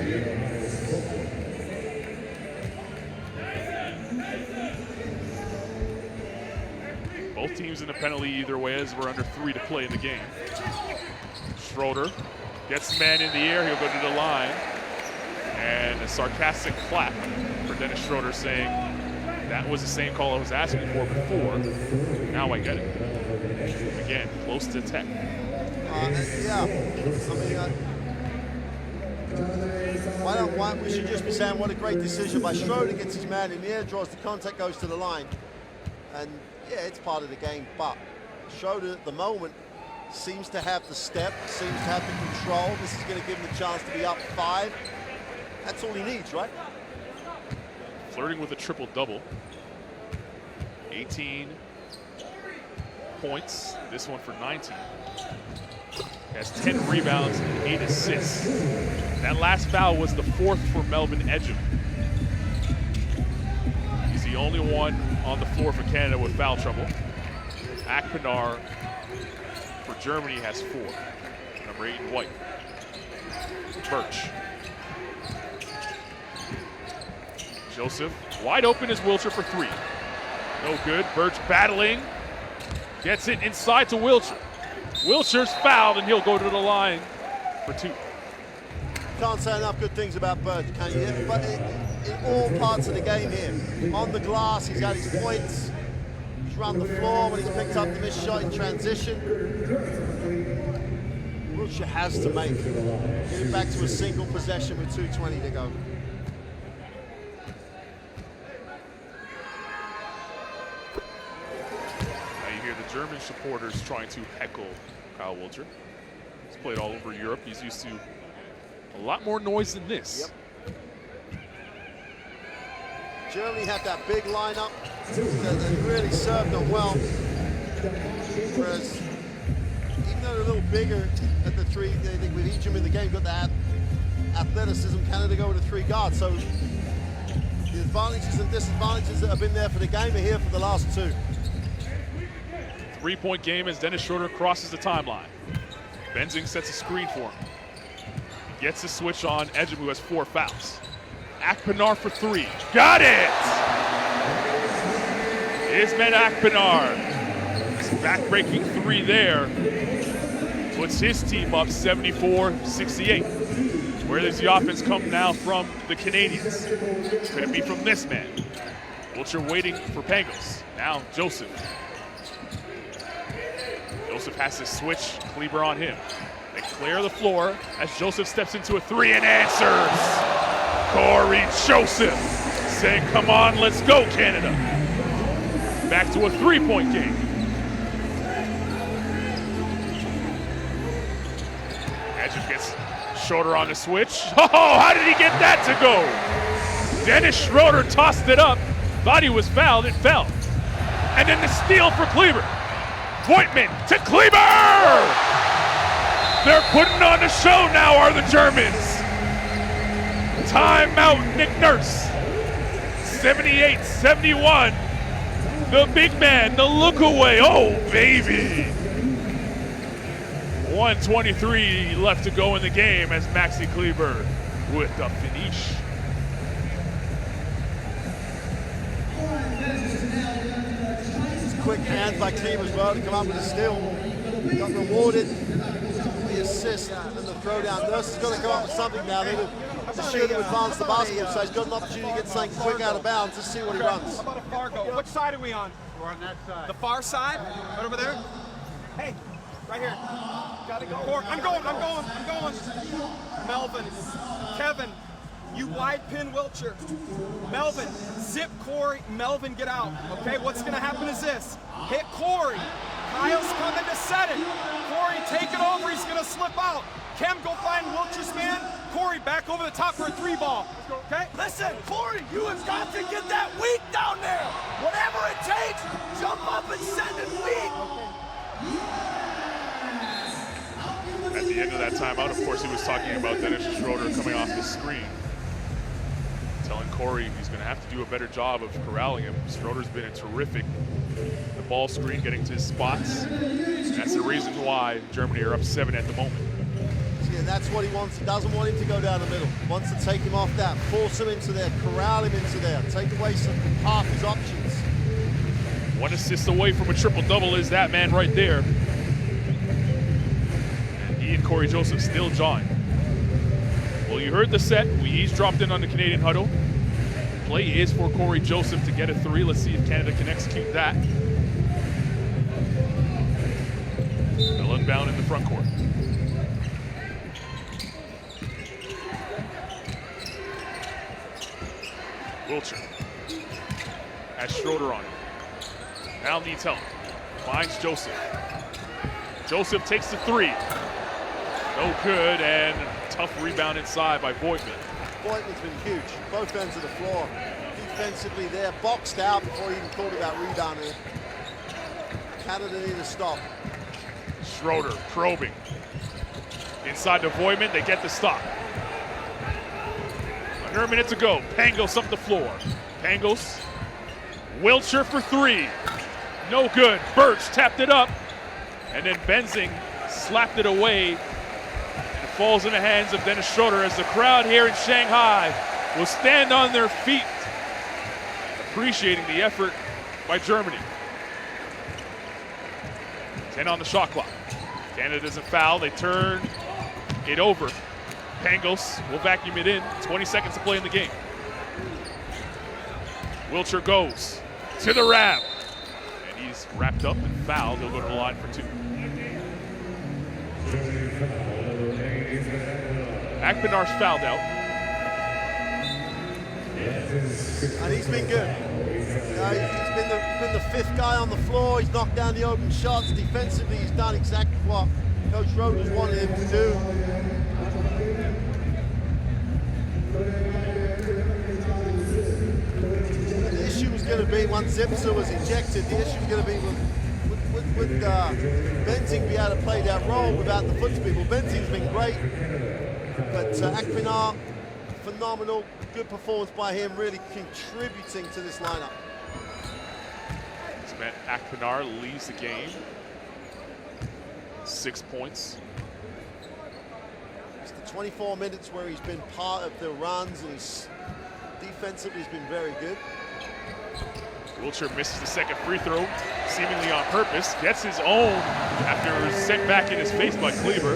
Both teams in the penalty either way as we're under 3 to play in the game. Schroder gets man in the air, he'll go to the line. And a sarcastic clap for Dennis Schroder saying, that was the same call I was asking for before. Now I get it. Again, close to 10. Yeah, I mean, we should just be saying what a great decision by Schroder. Gets his man in the air, draws the contact, goes to the line. And yeah, it's part of the game, but Schroder at the moment seems to have the step, seems to have the control. This is going to give him the chance to be up 5. That's all he needs, right? Flirting with a triple-double. 18 points, this one for 19. Has 10 rebounds and 8 assists. That last foul was the 4th for Melvin Ejim. He's the only one on the floor for Canada with foul trouble. Akpinar for Germany has 4. Number 8 in white. Birch. Joseph, wide open is Wilcher for 3. No good, Birch battling. Gets it inside to Wilcher. Wilcher's fouled and he'll go to the line for 2. Can't say enough good things about Birch, can you? But in all parts of the game here, on the glass, he's had his points. He's run the floor when he's picked up the missed shot in transition. Wilcher has to make it. Get it back to a single possession with 2:20 to go. German supporters trying to heckle Kyle Wilcher. He's played all over Europe. He's used to a lot more noise than this. Yep. Germany had that big lineup that really served them well. Whereas, even though they're a little bigger at the 3, they think with each of them in the game, got that athleticism. Canada go with a 3 guard. So the advantages and disadvantages that have been there for the game are here for the last 2. 3-point game as Dennis Schroder crosses the timeline. Benzing sets a screen for him. Gets the switch on Ejim, who has 4 fouls. Akpinar for 3. Got it! Ismet Akpinar. His back-breaking 3 there. Puts his team up 74-68. Where does the offense come now from the Canadians? Could it be from this man? Wilcher waiting for Pangos. Now Joseph. Joseph has to switch, Kleber on him. They clear the floor as Joseph steps into a 3 and answers. Corey Joseph saying, come on, let's go, Canada. Back to a 3-point game. Ejim gets Schroder on the switch. Oh, how did he get that to go? Dennis Schroder tossed it up, thought he was fouled, it fell. And then the steal for Kleber. Voigtman to Kleber! They're putting on the show now, are the Germans. Timeout, Nick Nurse. 78-71. The big man, the look away. Oh, baby. 1:23 left to go in the game as Maxi Kleber with the finish. Quick hands by Kleber as well to come up with a steal. Got rewarded the assist and the throwdown. Nurse is going to come up with something now. They're to shoot him advance the basketball, so he's got an opportunity to get something quick out of bounds. Let's see what he runs. How about a Fargo? Which side are we on? We're on that side. The far side? Right over there? Hey, right here. Gotta go. I'm going. Melvin, Kevin, you wide pin Wilcher. Melvin, zip Corey. Melvin, get out. Okay, what's gonna happen is this. Hit Corey. Kyle's coming to set it. Corey, take it over. He's gonna slip out. Cam, go find Wilcher's man. Corey, back over the top for a 3-ball. Okay? Listen, Corey, you have got to get that weak down there. Whatever it takes, jump up and send it weak. At the end of that timeout, of course, he was talking about Dennis Schroder coming off the screen, telling Corey he's going to have to do a better job of corralling him. Schroder's been terrific. The ball screen, getting to his spots. That's the reason why Germany are up 7 at the moment. Yeah, that's what he wants. He doesn't want him to go down the middle. He wants to take him off that, force him into there, corral him into there, take away half his options. 1 assist away from a triple-double is that man right there. And he and Corey Joseph still jawing. Well, you heard the set. We each dropped in on the Canadian huddle. Play is for Corey Joseph to get a 3. Let's see if Canada can execute that. They'll inbound in the front court. Wilcher has Schroder on him. Now needs help. Finds Joseph. Joseph takes the 3. No good, and tough rebound inside by Voigtman. Voigtman's been huge. Both ends of the floor. Defensively there, boxed out before he even thought about rebounding it. Canada need to stop. Schroder probing. Inside to Voigtman, they get the stop. Under a minute to go. Pangos up the floor. Pangos. Wilcher for 3. No good. Birch tapped it up. And then Benzing slapped it away. It falls in the hands of Dennis Schroder as the crowd here in Shanghai will stand on their feet, appreciating the effort by Germany. 10 on the shot clock. Canada doesn't foul. They turn it over. Pangos will vacuum it in. 20 seconds to play in the game. Wilcher goes to the wrap. And he's wrapped up and fouled. He'll go to the line for 2. Akpinar's fouled out. And he's been good. He's been the 5th guy on the floor. He's knocked down the open shots. Defensively, he's done exactly what Coach Schroder's wanted him to do. The issue was going to be, once Zipser was ejected, the issue was going to be would Benzing be able to play that role without the foot speed? Well, Benzing's been great, but Akpinar, phenomenal, good performance by him, really contributing to this lineup. This meant Akpinar leads the game. 6 points. It's the 24 minutes where he's been part of the runs, and he's defensively he's been very good. Wilcher misses the second free throw, seemingly on purpose. Gets his own after it was sent back in his face by Kleber.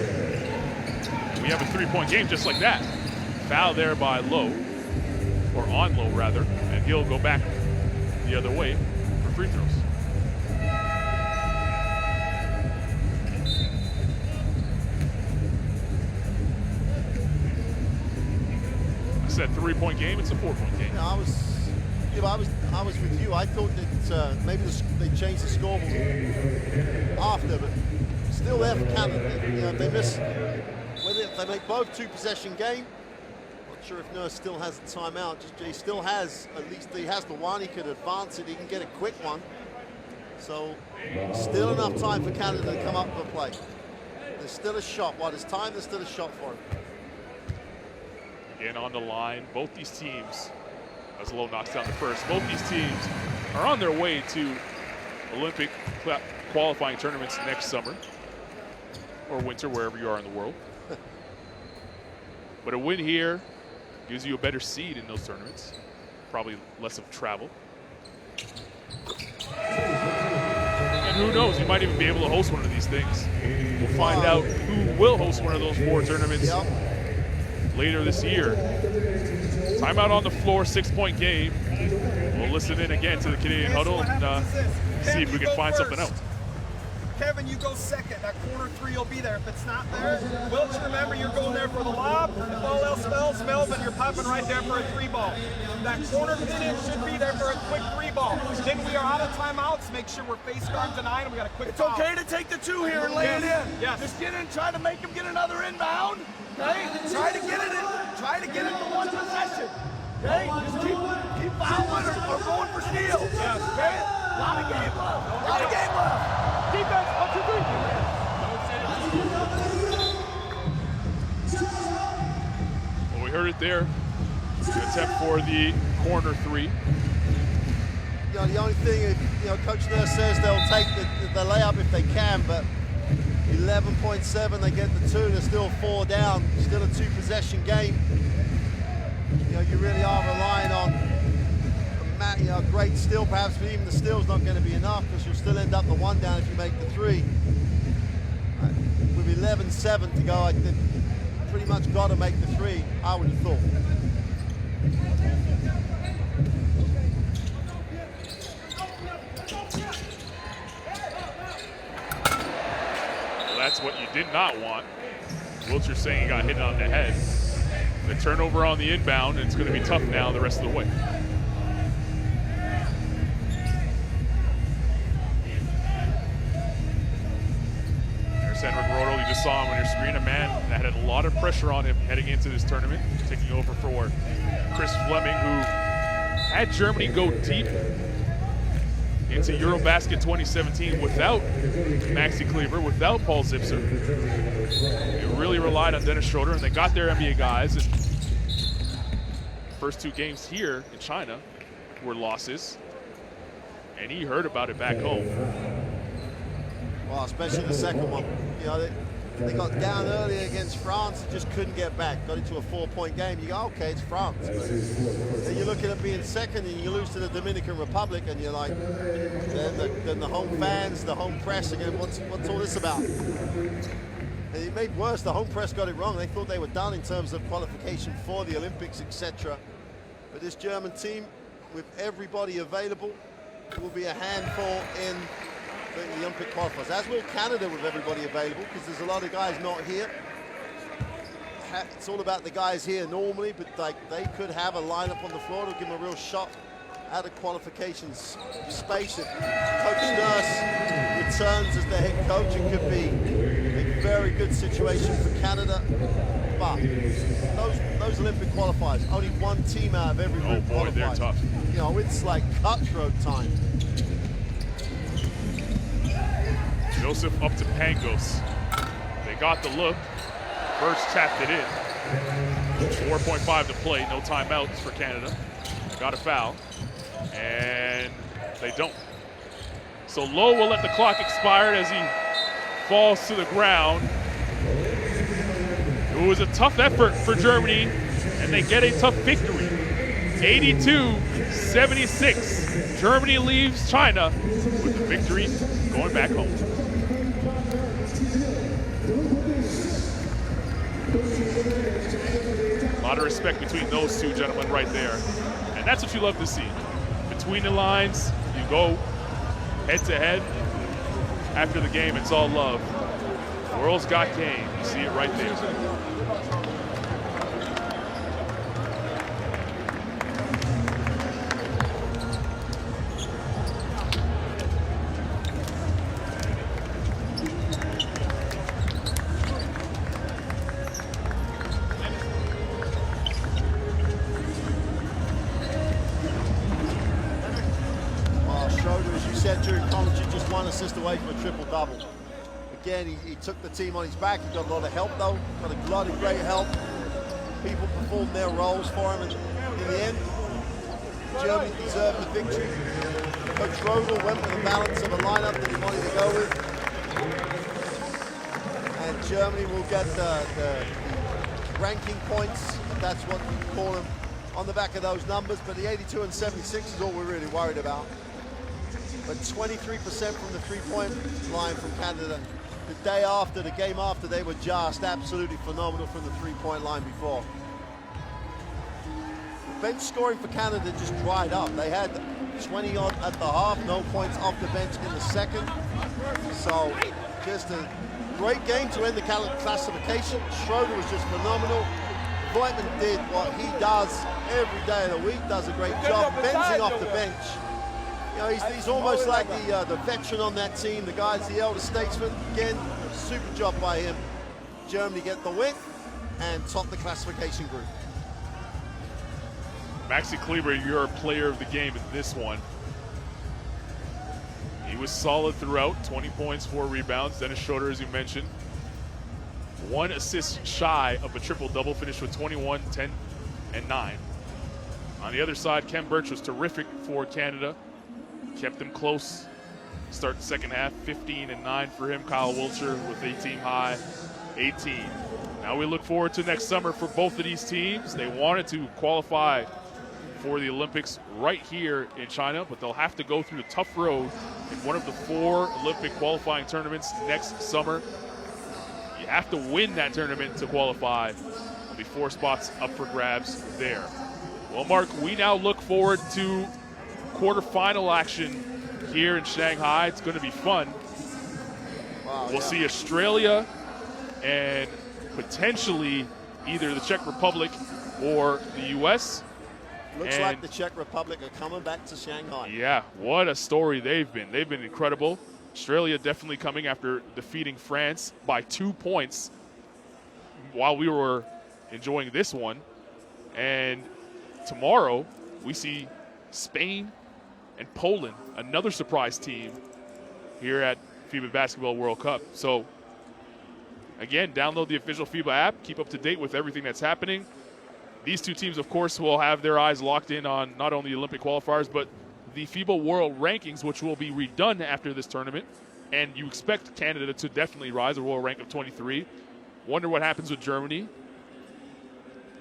We have a 3-point game just like that. Foul there by Lowe, or on Lowe rather, and he'll go back the other way for free throws. I said 3-point game, it's a 4-point game. Yeah, I was with you. I thought that maybe they changed the scoreboard after, but still there for Canada. They miss. Whether if they make both 2-possession game, not sure if Nurse still has the timeout. He still has, at least he has the one. He could advance it. He can get a quick one. So still enough time for Canada to come up with a play. There's still a shot. While there's time, there's still a shot for him. Again on the line, both these teams, as Lowe knocks down the first, both these teams are on their way to Olympic qualifying tournaments next summer, or winter, wherever you are in the world. But a win here gives you a better seed in those tournaments, probably less of travel. And who knows, you might even be able to host one of these things. We'll find out who will host one of those 4 tournaments later this year. Timeout on the floor, 6-point game. We'll listen in again to the Canadian huddle and see if we can find something else. Kevin, you go second. That corner three will be there. If it's not there, Wilcher, remember you're going there for the lob. If all else fails, Melvin, you're popping right there for a three ball. That corner finish should be there for a quick three ball. Then we are out of timeouts. Make sure we're face guard denying, and we got a quick It's foul. okay to take the two here and lay it in. Yes. Just get in, try to make him get another inbound. Okay? Try to get it in. Try to get it to one possession. Okay? Just keep fouling or going for steals. Yes. Okay? A lot of game left. A lot of game left. Defense, 1, 2, 3. Well, we heard it there. Attempt for the corner three. You know, the only thing, Coach Nurse says they'll take the layup if they can, but 11.7, they get the two, they're still 4 down, still a 2-possession game. You know, you really are relying on a great steal perhaps, but even the steal's not going to be enough because you'll still end up the 1 down if you make the 3. With 11-7 to go, they've pretty much got to make the 3, I would have thought. That's what you did not want. Wilcher saying he got hit on the head. The turnover on the inbound, and it's going to be tough now the rest of the way. There's Henrik Schroder. You just saw him on your screen, a man that had a lot of pressure on him heading into this tournament, taking over for Chris Fleming, who had Germany go deep into Eurobasket 2017 without Maxi Kleber, without Paul Zipser. They really relied on Dennis Schroder, and they got their NBA guys. And first 2 games here in China were losses, and he heard about it back home. Well, especially the second one. You know, they got down early against France and just couldn't get back. Got into a 4-point game. You go, okay, it's France. But then you're looking at being second and you lose to the Dominican Republic, and you're like, then the home fans, the home press again, what's all this about? And it made worse, the home press got it wrong. They thought they were done in terms of qualification for the Olympics, etc. But this German team, with everybody available, will be a handful in the Olympic qualifiers, as will Canada with everybody available, because there's a lot of guys not here. It's all about the guys here normally, but like they could have a lineup on the floor to give them a real shot at a qualifications space. If Coach Nurse returns as the head coach, it could be a very good situation for Canada. But those Olympic qualifiers, only 1 team out of every group qualifies. They're tough. You know, it's like cutthroat time. Joseph up to Pangos. They got the look. First tapped it in. 4.5 to play, no timeouts for Canada. Got a foul, and they don't. So Lowe will let the clock expire as he falls to the ground. It was a tough effort for Germany, and they get a tough victory. 82-76. Germany leaves China with the victory going back home. A lot of respect between those two gentlemen right there. And that's what you love to see. Between the lines, you go head to head. After the game, it's all love. The world's got game. You see it right there. Assist away from a triple-double. Again, he took the team on his back. He got a lot of help, though. Got a lot of great help. People performed their roles for him, and in the end, Germany deserved the victory. Coach Schroder went with the balance of a lineup that he wanted to go with. And Germany will get the ranking points, if that's what you call them, on the back of those numbers. But the 82 and 76 is all we're really worried about. But 23% from the three-point line from Canada. The day after, the game after, they were just absolutely phenomenal from the three-point line before. The bench scoring for Canada just dried up. They had 20 odd at the half, no points off the bench in the second. So just a great game to end the classification. Schroder was just phenomenal. Voigtman did what he does every day of the week, does a great job, benzing off the bench. You know, he's almost like the veteran on that team. The guy's the elder statesman. Again, super job by him. Germany get the win and top the classification group. Maxi Kleber, you're a player of the game in this one. He was solid throughout, 20 points, 4 rebounds. Dennis Schroder, as you mentioned, 1 assist shy of a triple-double, finished with 21, 10, and 9. On the other side, Ken Birch was terrific for Canada. Kept them close. Start the second half, 15 and 9 for him. Kyle Wiltshire with a team high 18. Now we look forward to next summer for both of these teams. They wanted to qualify for the Olympics right here in China, but they'll have to go through the tough road in one of the 4 Olympic qualifying tournaments next summer. You have to win that tournament to qualify. There'll be 4 spots up for grabs there. Well, Mark, we now look forward to quarterfinal action here in Shanghai. It's going to be fun. We'll see Australia and potentially either the Czech Republic or the U.S. Looks like the Czech Republic are coming back to Shanghai. Yeah, what a story they've been. They've been incredible. Australia definitely coming after defeating France by 2 points while we were enjoying this one. And tomorrow we see Spain and Poland, another surprise team here at FIBA Basketball World Cup. So again, download the official FIBA app. Keep up to date with everything that's happening. These 2 teams, of course, will have their eyes locked in on not only the Olympic qualifiers, but the FIBA World Rankings, which will be redone after this tournament. And you expect Canada to definitely rise, a world rank of 23. Wonder what happens with Germany.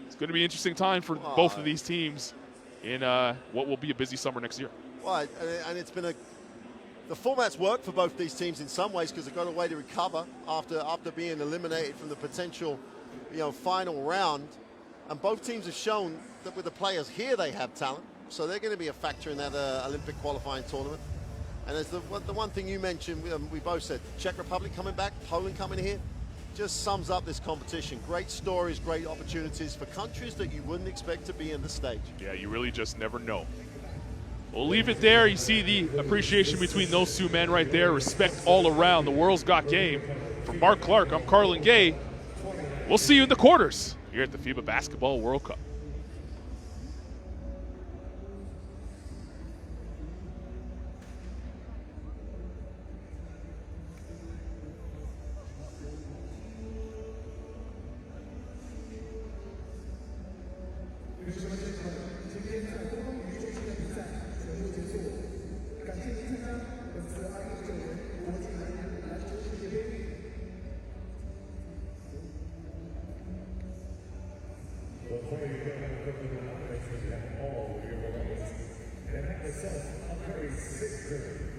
It's going to be an interesting time for both of these teams in what will be a busy summer next year. Well, and it's been the format's worked for both these teams in some ways because they've got a way to recover after being eliminated from the potential, final round. And both teams have shown that with the players here, they have talent. So they're going to be a factor in that Olympic qualifying tournament. And as the one thing you mentioned, we both said, Czech Republic coming back, Poland coming here, just sums up this competition. Great stories, great opportunities for countries that you wouldn't expect to be in the stage. Yeah, you really just never know. We'll leave it there. You see the appreciation between those 2 men right there. Respect all around. The world's got game. For Mark Clark, I'm Carlin Gay. We'll see you in the quarters here at the FIBA Basketball World Cup. All of your belongings and have yourself a very sick day.